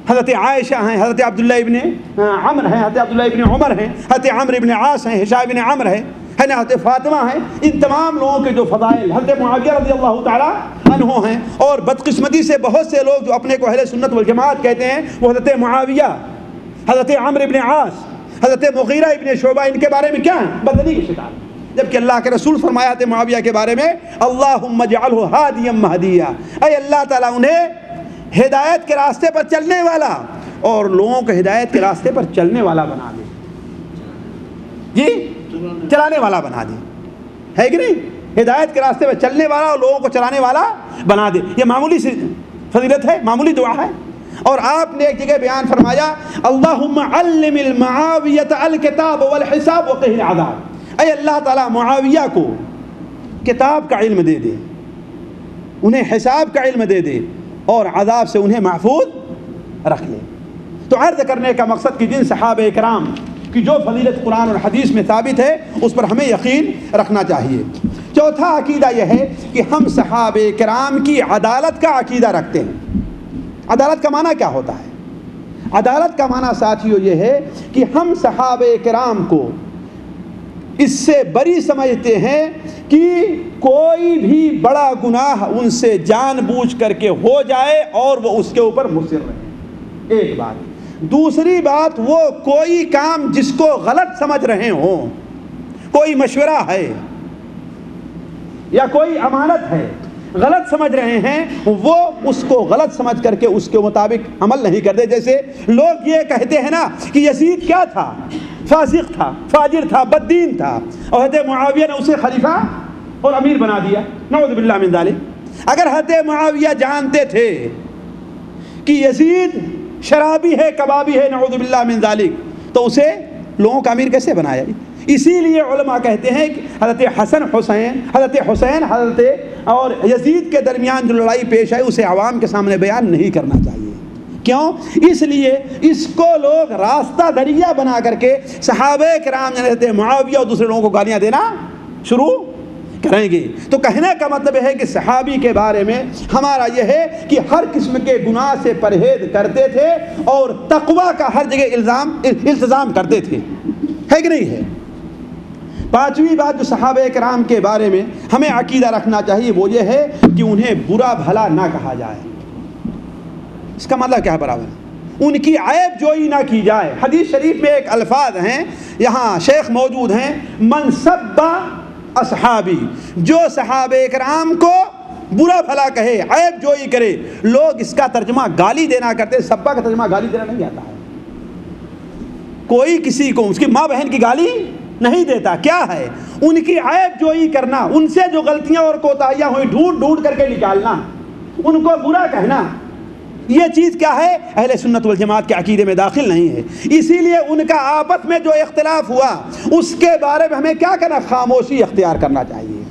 Speaker 3: حضرت عائشہ ہیں، حضرت عبداللہ ابن عمر ہیں، حضرت عبداللہ ابن عمر ہیں، حضرت عمرو ابن عاص ہیں، ہشام ابن عمر ہیں، حضرت فاطمہ ہیں، ان تمام لوگوں کے جو فضائل، حضرت معاویہ رضی اللہ تعالیٰ عنہ ہیں۔ اور بدقسمتی سے بہت سے لوگ جو اپنے کو اہل سنت والجماعت کہتے ہیں وہ حضرت معاویہ، حضرت عمرو ابن عاص، حضرت مغیرہ ابن شعبہ ان کے بارے میں کیا ہیں؟ بدنی کے شکار، جبکہ اللہ کے رسول فرمایا تھے معاویہ کے بارے میں اللہم اجعلہ ہادیا مہدیا، اے اللہ تعالیٰ انہیں ہدایت کے راستے پر چلنے والا اور لوگوں کو ہدایت کے راستے پر چلنے والا بنا دے، جی چلانے والا بنا دے، ہے کہ نہیں؟ ہدایت کے راستے پر چلنے والا اور لوگوں کو چلانے والا بنا دے، یہ معمولی سی فضیلت ہے، معمولی دعا ہے۔ اور آپ نے ایک جگہ بیان فرمایا اللہم علم المعاویۃ الکتاب والحساب وقہ العذاب، اے اللہ تعالیٰ معاویہ کو کتاب کا علم دے دے، انہیں حساب کا علم دے دے، اور عذاب سے انہیں محفوظ رکھ لے۔ تو عرض کرنے کا مقصد کہ جن صحابہ کرام کی جو فضیلت قرآن اور حدیث میں ثابت ہے اس پر ہمیں یقین رکھنا چاہیے۔ چوتھا عقیدہ یہ ہے کہ ہم صحابہ کرام کی عدالت کا عقیدہ رکھتے ہیں۔ عدالت کا معنی کیا ہوتا ہے؟ عدالت کا معنی ساتھیو یہ ہے کہ ہم صحابہ کرام کو اس سے بری سمجھتے ہیں کہ کوئی بھی بڑا گناہ ان سے جان بوجھ کر کے ہو جائے اور وہ اس کے اوپر مصر رہے، ایک بات۔ دوسری بات، وہ کوئی کام جس کو غلط سمجھ رہے ہوں، کوئی مشورہ ہے یا کوئی امانت ہے، غلط سمجھ رہے ہیں، وہ اس کو غلط سمجھ کر کے اس کے مطابق عمل نہیں کرتے۔ جیسے لوگ یہ کہتے ہیں نا کہ یزید کیا تھا؟ فاسق تھا، فاجر تھا، بددین تھا، اور حضرت معاویہ نے اسے خلیفہ اور امیر بنا دیا، نعوذ باللہ من ذالک۔ اگر حضرت معاویہ جانتے تھے کہ یزید شرابی ہے، کبابی ہے، نعوذ باللہ من ذالک، تو اسے لوگوں کا امیر کیسے بنایا؟ اسی لیے علماء کہتے ہیں کہ حضرت حسین حضرت اور یزید کے درمیان جو لڑائی پیش آئی اسے عوام کے سامنے بیان نہیں کرنا چاہیے۔ کیوں؟ اس لیے اس کو لوگ راستہ دریا بنا کر کے صحابہ کرام حضرت معاویہ اور دوسرے لوگوں کو گالیاں دینا شروع کریں گے۔ تو کہنے کا مطلب ہے کہ صحابی کے بارے میں ہمارا یہ ہے کہ ہر قسم کے گناہ سے پرہیز کرتے تھے اور تقوی کا ہر جگہ التزام کرتے تھے، ہے کہ نہیں ہے؟ پانچویں بات جو صحابہ کرام کے بارے میں ہمیں عقیدہ رکھنا چاہیے وہ یہ ہے کہ انہیں برا بھلا نہ کہا جائے۔ اس کا مطلب کیا ہے؟ برابر ان کی عیب جوئی نہ کی جائے۔ حدیث شریف میں ایک الفاظ ہیں، یہاں شیخ موجود ہیں، من سب اصحابی، جو صحابہ کرام کو برا بھلا کہے، عیب جوئی کرے۔ لوگ اس کا ترجمہ گالی دینا کرتے، سبا کا ترجمہ گالی دینا نہیں آتا ہے۔ کوئی کسی کو اس کی ماں بہن کی گالی نہیں دیتا، کیا ہے؟ ان کی عیب جوئی کرنا، ان سے جو غلطیاں اور کوتاہیاں ہوئی ڈھونڈ ڈھونڈ کر کے نکالنا، ان کو برا کہنا، یہ چیز کیا ہے؟ اہل سنت والجماعت کے عقیدے میں داخل نہیں ہے۔ اسی لیے ان کا آپس میں جو اختلاف ہوا اس کے بارے میں ہمیں کیا کرنا؟ خاموشی اختیار کرنا چاہیے۔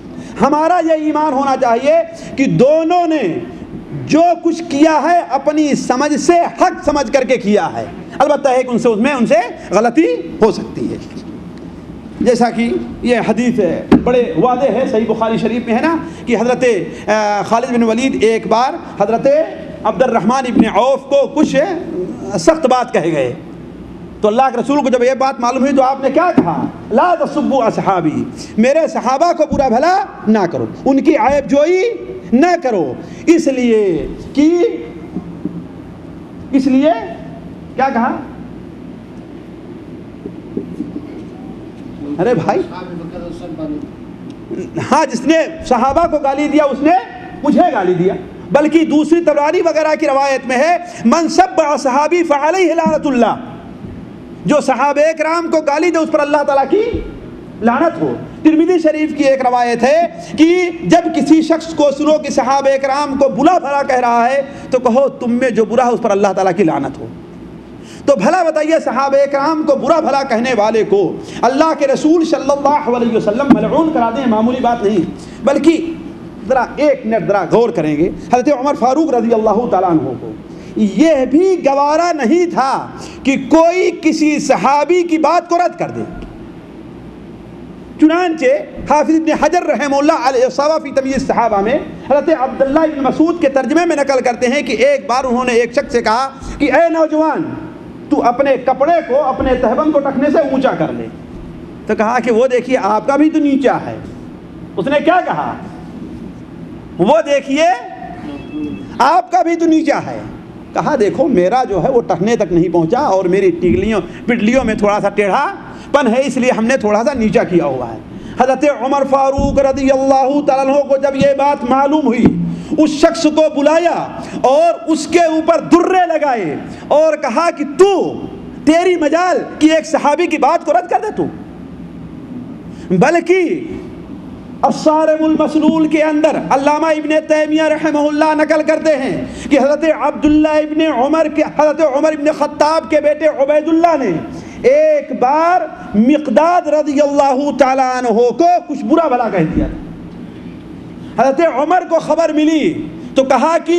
Speaker 3: ہمارا یہ ایمان ہونا چاہیے کہ دونوں نے جو کچھ کیا ہے اپنی سمجھ سے حق سمجھ کر کے کیا ہے، البتہ ہے کہ ان سے غلطی ہو سکتی ہے۔ جیسا کہ یہ حدیث بڑے واضح ہے، صحیح بخاری شریف میں ہے نا کہ حضرت خالد بن ولید ایک بار حضرت عبد الرحمن ابن عوف کو کچھ سخت بات کہے گئے، تو اللہ کے رسول کو جب یہ بات معلوم ہوئی تو آپ نے کیا کہا؟ لا تسبوا اصحابی، میرے صحابہ کو برا بھلا نہ کرو، ان کی عیب جوئی نہ کرو، اس لیے کیا کہا؟ ارے بھائی ہاں، جس نے صحابہ کو گالی دیا اس نے مجھے گالی دیا۔ بلکہ دوسری تبرانی وغیرہ کی روایت میں ہے من سب صحابی فعلیہ لعنت اللہ، جو صحابہ کرام کو گالی دے اس پر اللہ تعالیٰ کی لعنت ہو۔ ترمذی شریف کی ایک روایت ہے کہ جب کسی شخص کو سنو کہ صحابہ کرام کو برا بھلا کہہ رہا ہے تو کہو تم میں جو برا ہے اس پر اللہ تعالیٰ کی لعنت ہو۔ تو بھلا بتائیے صحابہ کرام کو برا بھلا کہنے والے کو اللہ کے رسول صلی اللہ علیہ وسلم ملعون کرا دیں، معمولی بات نہیں۔ بلکہ ذرا ایک منٹ ذرا غور کریں گے، حضرت عمر فاروق رضی اللہ تعالیٰ عنہ کو یہ بھی گوارا نہیں تھا کہ کوئی کسی صحابی کی بات کو رد کر دے۔ چنانچہ حافظ ابن حجر رحمہ اللہ علیہ الصحابہ فی تمییز صحابہ میں حضرت عبداللہ ابن مسعود کے ترجمے میں نقل کرتے ہیں کہ ایک بار انہوں نے ایک شخص سے کہا کہ اے نوجوان، تو اپنے کپڑے کو، اپنے تہبند کو ٹکنے سے اونچا کر لے۔ تو کہا کہ وہ دیکھیے آپ کا بھی تو نیچا ہے۔ اس نے کیا کہا؟ وہ دیکھیے آپ کا بھی تو نیچا ہے۔ کہا دیکھو میرا جو ہے وہ ٹکنے تک نہیں پہنچا اور میری پٹلیوں میں تھوڑا سا ٹیڑھا پن ہے، اس لیے ہم نے تھوڑا سا نیچا کیا ہوا ہے۔ حضرت عمر فاروق رضی اللہ تعالیٰ عنہ کو جب یہ بات معلوم ہوئی، اس شخص کو بلایا اور اس کے اوپر درے لگائے اور کہا کہ تیری مجال کہ ایک صحابی کی بات کو رد کر دے تو۔ بلکہ الصارم المسلول کے اندر علامہ ابن تیمیہ رحمہ اللہ نقل کرتے ہیں کہ حضرت عمر ابن خطاب کے بیٹے عبید اللہ نے ایک بار مقداد رضی اللہ تعالیٰ عنہ کو کچھ برا بھلا کہہ دیا۔ حضرت عمر کو خبر ملی تو کہا کہ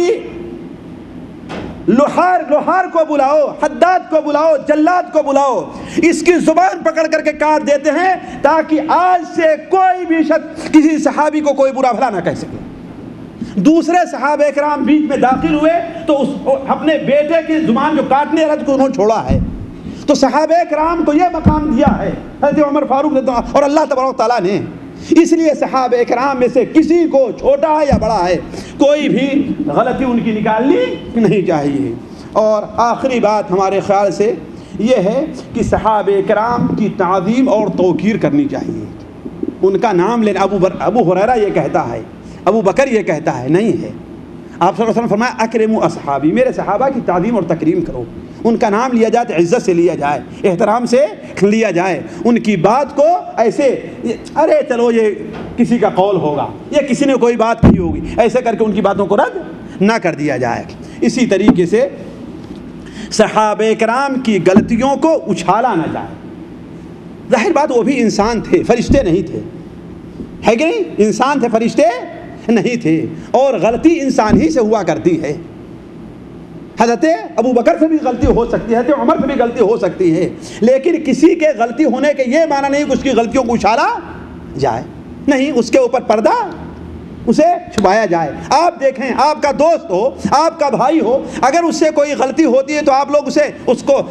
Speaker 3: لوہار کو بلاؤ، حداد کو بلاؤ، جلاد کو بلاؤ، اس کی زبان پکڑ کر کے کاٹ دیتے ہیں تاکہ آج سے کوئی بھی شخص کسی صحابی کو کوئی برا بھلا نہ کہہ سکے۔ دوسرے صحابہ کرام بیچ میں داخل ہوئے تو اپنے بیٹے کی زبان جو کاٹنے والا کو انہوں نے چھوڑا ہے۔ تو صحابہ کرام کو یہ مقام دیا ہے حضرت عمر فاروق اور اللہ تبارک تعالیٰ نے، اس لیے صحابہ کرام میں سے کسی کو چھوٹا ہے یا بڑا ہے کوئی بھی غلطی ان کی نکالنی نہیں چاہیے۔ اور آخری بات ہمارے خیال سے یہ ہے کہ صحابہ کرام کی تعظیم اور توقیر کرنی چاہیے۔ ان کا نام لینا، ابو ہریرہ یہ کہتا ہے، ابو بکر یہ کہتا ہے، نہیں ہے۔ آپ صلی اللہ علیہ وسلم فرمایا اکرموا اصحابی، میرے صحابہ کی تعظیم اور تکریم کرو، ان کا نام لیا جائے تو عزت سے لیا جائے، احترام سے لیا جائے، ان کی بات کو ایسے ارے چلو یہ کسی کا قول ہوگا، یہ کسی نے کوئی بات کی ہوگی، ایسے کر کے ان کی باتوں کو رد نہ کر دیا جائے۔ اسی طریقے سے صحابہ کرام کی غلطیوں کو اچھالا نہ جائے۔ ظاہر بات وہ بھی انسان تھے، فرشتے نہیں تھے، ہے کہ نہیں؟ انسان تھے، فرشتے نہیں تھے، اور غلطی انسان ہی سے ہوا کرتی ہے۔ حضرت ابو بکر سے بھی غلطی ہو سکتی ہے، حضرت عمر سے بھی غلطی ہو سکتی ہے، لیکن کسی کے غلطی ہونے کے یہ معنی نہیں کہ اس کی غلطیوں کو اچھالا جائے، نہیں، اس کے اوپر پردہ اسے چھپایا جائے۔ آپ دیکھیں، آپ کا دوست ہو، آپ کا بھائی ہو، اگر اس سے کوئی غلطی ہوتی ہے تو آپ لوگ اس کو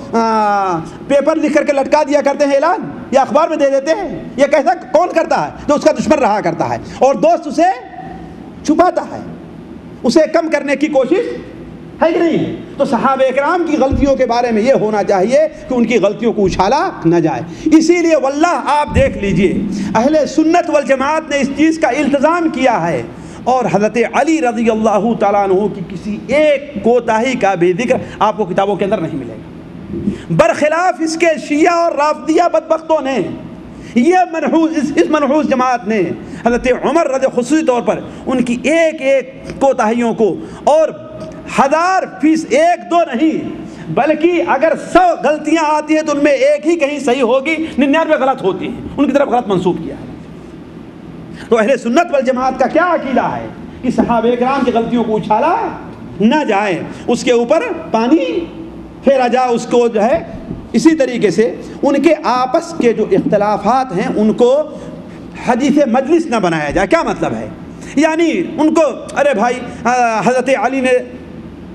Speaker 3: پیپر لکھ کر کے لٹکا دیا کرتے ہیں، اعلان یا اخبار میں دے دیتے ہیں۔ یہ کیسا کون کرتا ہے؟ جو اس کا دشمن رہا کرتا ہے، اور دوست اسے چھپاتا ہے، اسے کم کرنے کی کوشش ہے کہ نہیں؟ تو صحابہ کرام کی غلطیوں کے بارے میں یہ ہونا چاہیے کہ ان کی غلطیوں کو اچھالا نہ جائے۔ اسی لیے واللہ آپ دیکھ لیجئے، اہل سنت والجماعت نے اس چیز کا التزام کیا ہے، اور حضرت علی رضی اللہ تعالیٰ عنہ کی کسی ایک کوتاہی کا بھی ذکر آپ کو کتابوں کے اندر نہیں ملے گا، برخلاف اس کے شیعہ اور رافضیہ بدبختوں نے، یہ اس منحوس جماعت نے حضرت عمر رضی خصوصی طور پر ان کی ایک ایک کوتاہیوں کو، اور 1000% ایک دو نہیں بلکہ اگر 100 غلطیاں آتی ہیں تو ان میں ایک ہی کہیں صحیح ہوگی، 99 غلط ہوتی ہیں، ان کی طرف غلط منسوب کیا ہے۔ تو اہل سنت والجماعت کا کیا عقیدہ ہے کہ صحابہ کرام کی غلطیوں کو اچھالا نہ جائے، اس کے اوپر پانی پھیرا جائے، اس کو جو ہے اسی طریقے سے ان کے آپس کے جو اختلافات ہیں ان کو حدیث مجلس نہ بنایا جائے۔ کیا مطلب ہے؟ یعنی ان کو ارے بھائی حضرت علی نے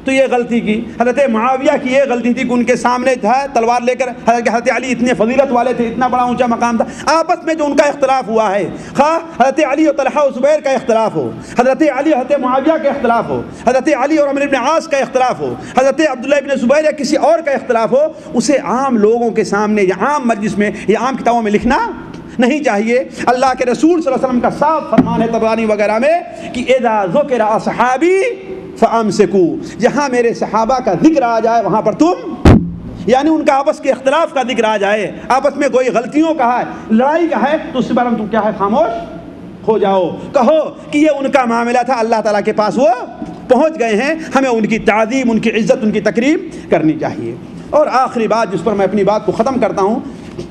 Speaker 3: تو یہ غلطی کی، حضرت معاویہ کی یہ غلطی تھی کہ ان کے سامنے تھا تلوار لے کر، حضرت علی اتنے فضیلت والے تھے، اتنا بڑا اونچا مقام تھا، آپس میں جو ان کا اختلاف ہوا ہے، خواہ حضرت علی اور طلحہ و زبیر کا اختلاف ہو، حضرت علی اور حضرت معاویہ کا اختلاف ہو، حضرت علی اور عمرو بن عاص کا اختلاف ہو، حضرت عبداللہ بن زبیر یا کسی اور کا اختلاف ہو، اسے عام لوگوں کے سامنے یا عام مجلس میں یا عام کتابوں میں لکھنا نہیں چاہیے۔ اللہ کے رسول صلی اللہ علیہ وسلم کا صاف فرمان ہے طبرانی وغیرہ میں کہ اذا ذکر اصحابی فامسکوا، جہاں میرے صحابہ کا ذکر آ جائے وہاں پر تم، یعنی ان کا آپس کے اختلاف کا ذکر آ جائے، آپس میں کوئی غلطیوں کا ہے، لڑائی کا ہے، تو اس کے بارے میں تم کیا ہے، خاموش ہو جاؤ، کہو کہ یہ ان کا معاملہ تھا، اللہ تعالیٰ کے پاس وہ پہنچ گئے ہیں، ہمیں ان کی تعظیم، ان کی عزت، ان کی تکریم کرنی چاہیے۔ اور آخری بات جس پر میں اپنی بات کو ختم کرتا ہوں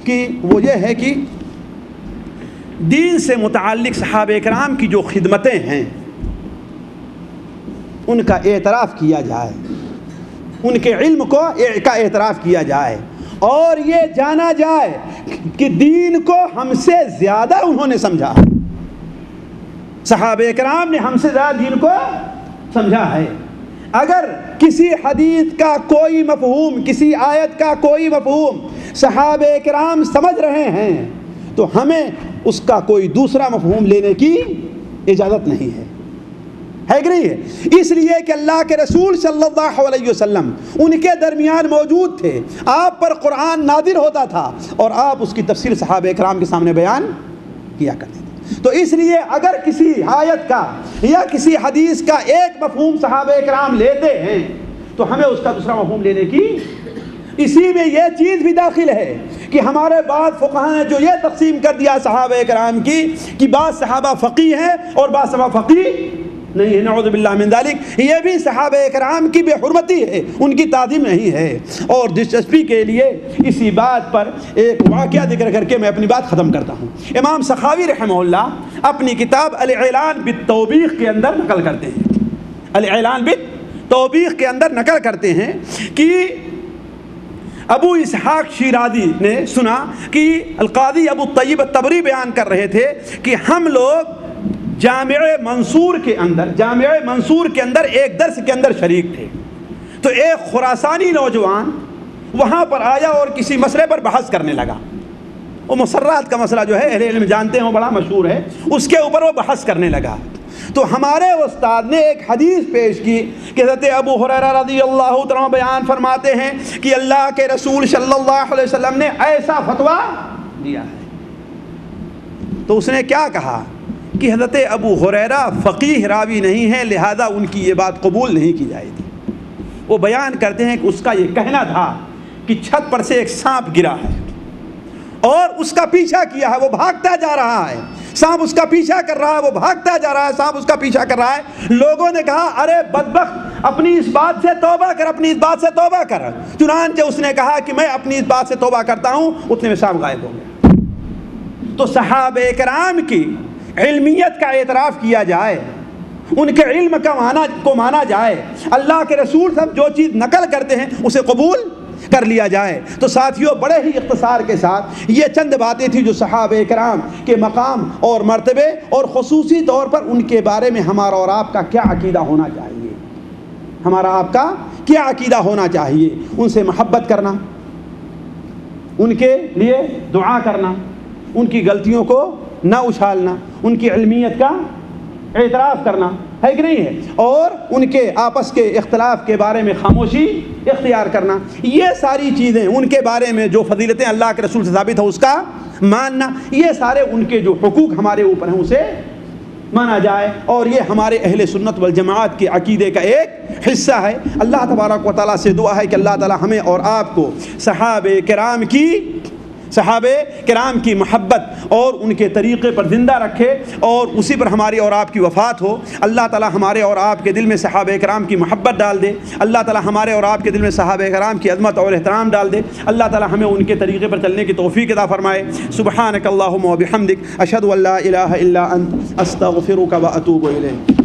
Speaker 3: کہ وہ یہ ہے کہ دین سے متعلق صحابہ کرام کی جو خدمتیں ہیں ان کا اعتراف کیا جائے، ان کے علم کا اعتراف کیا جائے، اور یہ جانا جائے کہ دین کو ہم سے زیادہ انہوں نے سمجھا، صحابہ کرام نے ہم سے زیادہ دین کو سمجھا ہے۔ اگر کسی حدیث کا کوئی مفہوم، کسی آیت کا کوئی مفہوم صحابہ کرام سمجھ رہے ہیں تو ہمیں اس کا کوئی دوسرا مفہوم لینے کی اجازت نہیں ہے کہ نہیں ہے؟ اس لیے کہ اللہ کے رسول صلی اللہ علیہ وسلم ان کے درمیان موجود تھے، آپ پر قرآن نازل ہوتا تھا اور آپ اس کی تفسیر صحابہ کرام کے سامنے بیان کیا کرتے تھے۔ تو اس لیے اگر کسی آیت کا یا کسی حدیث کا ایک مفہوم صحابہ کرام لیتے ہیں تو ہمیں اس کا دوسرا مفہوم لینے کی، اسی میں یہ چیز بھی داخل ہے کہ ہمارے بعض فقہاء نے جو یہ تقسیم کر دیا صحابہ کرام کی کہ بعض صحابہ فقیہ ہیں اور بعض صحابہ فقیہ نہیں ہے، نعوذ باللہ من ذالک، یہ بھی صحابہ کرام کی بے حرمتی ہے، ان کی تعظیم نہیں ہے۔ اور دلچسپی کے لیے اسی بات پر ایک واقعہ ذکر کر کے میں اپنی بات ختم کرتا ہوں۔ امام سخاوی رحمہ اللہ اپنی کتاب الاعلان بالتوبیخ کے اندر نقل کرتے ہیں، الاعلان توبیخ کے اندر نقل کرتے ہیں کہ ابو اسحاق شیرازی نے سنا کہ القاضی ابو طیب الطبری بیان کر رہے تھے کہ ہم لوگ جامع منصور کے اندر ایک درس کے اندر شریک تھے، تو ایک خراسانی نوجوان وہاں پر آیا اور کسی مسئلے پر بحث کرنے لگا. وہ مسرات کا مسئلہ جو ہے اہل علم جانتے ہیں، وہ بڑا مشہور ہے، اس کے اوپر وہ بحث کرنے لگا. تو ہمارے استاد نے ایک حدیث پیش کی کہ حضرت ابو ہریرہ رضی اللہ تعالیٰ بیان فرماتے ہیں کہ اللہ کے رسول صلی اللہ علیہ وسلم نے ایسا فتویٰ دیا ہے. تو اس نے کیا کہا کہ حضرت ابو ہریرہ فقیہ راوی نہیں ہے، لہذا ان کی یہ بات قبول نہیں کی جائے گی. وہ بیان کرتے ہیں کہ اس کا یہ کہنا تھا کہ چھت پر سے ایک سانپ گرا ہے اور اس کا پیچھا کیا ہے، وہ بھاگتا جا رہا ہے، سانپ اس کا پیچھا کر رہا ہے، وہ بھاگتا جا رہا ہے، سانپ اس کا پیچھا کر رہا ہے. لوگوں نے کہا ارے بدبخت، اپنی اس بات سے توبہ کر، اپنی اس بات سے توبہ کر. چنانچہ اس نے کہا کہ میں اپنی اس بات سے توبہ کرتا ہوں، اتنے میں سانپ غائب ہو گیا. تو صحابہ کرام کی علمیت کا اعتراف کیا جائے، ان کے علم کو مانا جائے، اللہ کے رسول صاحب جو چیز نقل کرتے ہیں اسے قبول کر لیا جائے. تو ساتھیوں، بڑے ہی اختصار کے ساتھ یہ چند باتیں تھیں جو صحابہ کرام کے مقام اور مرتبے اور خصوصی طور پر ان کے بارے میں ہمارا اور آپ کا کیا عقیدہ ہونا چاہیے، ہمارا آپ کا کیا عقیدہ ہونا چاہیے. ان سے محبت کرنا، ان کے لیے دعا کرنا، ان کی غلطیوں کو نہ اچھالنا، ان کی علمیت کا اعتراف کرنا ہے کہ نہیں ہے، اور ان کے آپس کے اختلاف کے بارے میں خاموشی اختیار کرنا. یہ ساری چیزیں ان کے بارے میں جو فضیلتیں اللہ کے رسول سے ثابت ہے اس کا ماننا، یہ سارے ان کے جو حقوق ہمارے اوپر ہیں اسے مانا جائے، اور یہ ہمارے اہل سنت والجماعت کے عقیدے کا ایک حصہ ہے. اللہ تبارک و تعالیٰ سے دعا ہے کہ اللہ تعالیٰ ہمیں اور آپ کو صحابہ کرام کی محبت اور ان کے طریقے پر زندہ رکھے اور اسی پر ہماری اور آپ کی وفات ہو. اللہ تعالیٰ ہمارے اور آپ کے دل میں صحابہ کرام کی محبت ڈال دے. اللہ تعالیٰ ہمارے اور آپ کے دل میں صحابہ کرام کی عظمت اور احترام ڈال دے. اللہ تعالیٰ ہمیں ان کے طریقے پر چلنے کی توفیق عطا فرمائے. سبحانک اللہم و بحمدک، اشہد ان لا الہ الا انت، استغفرک و اتوب الیک.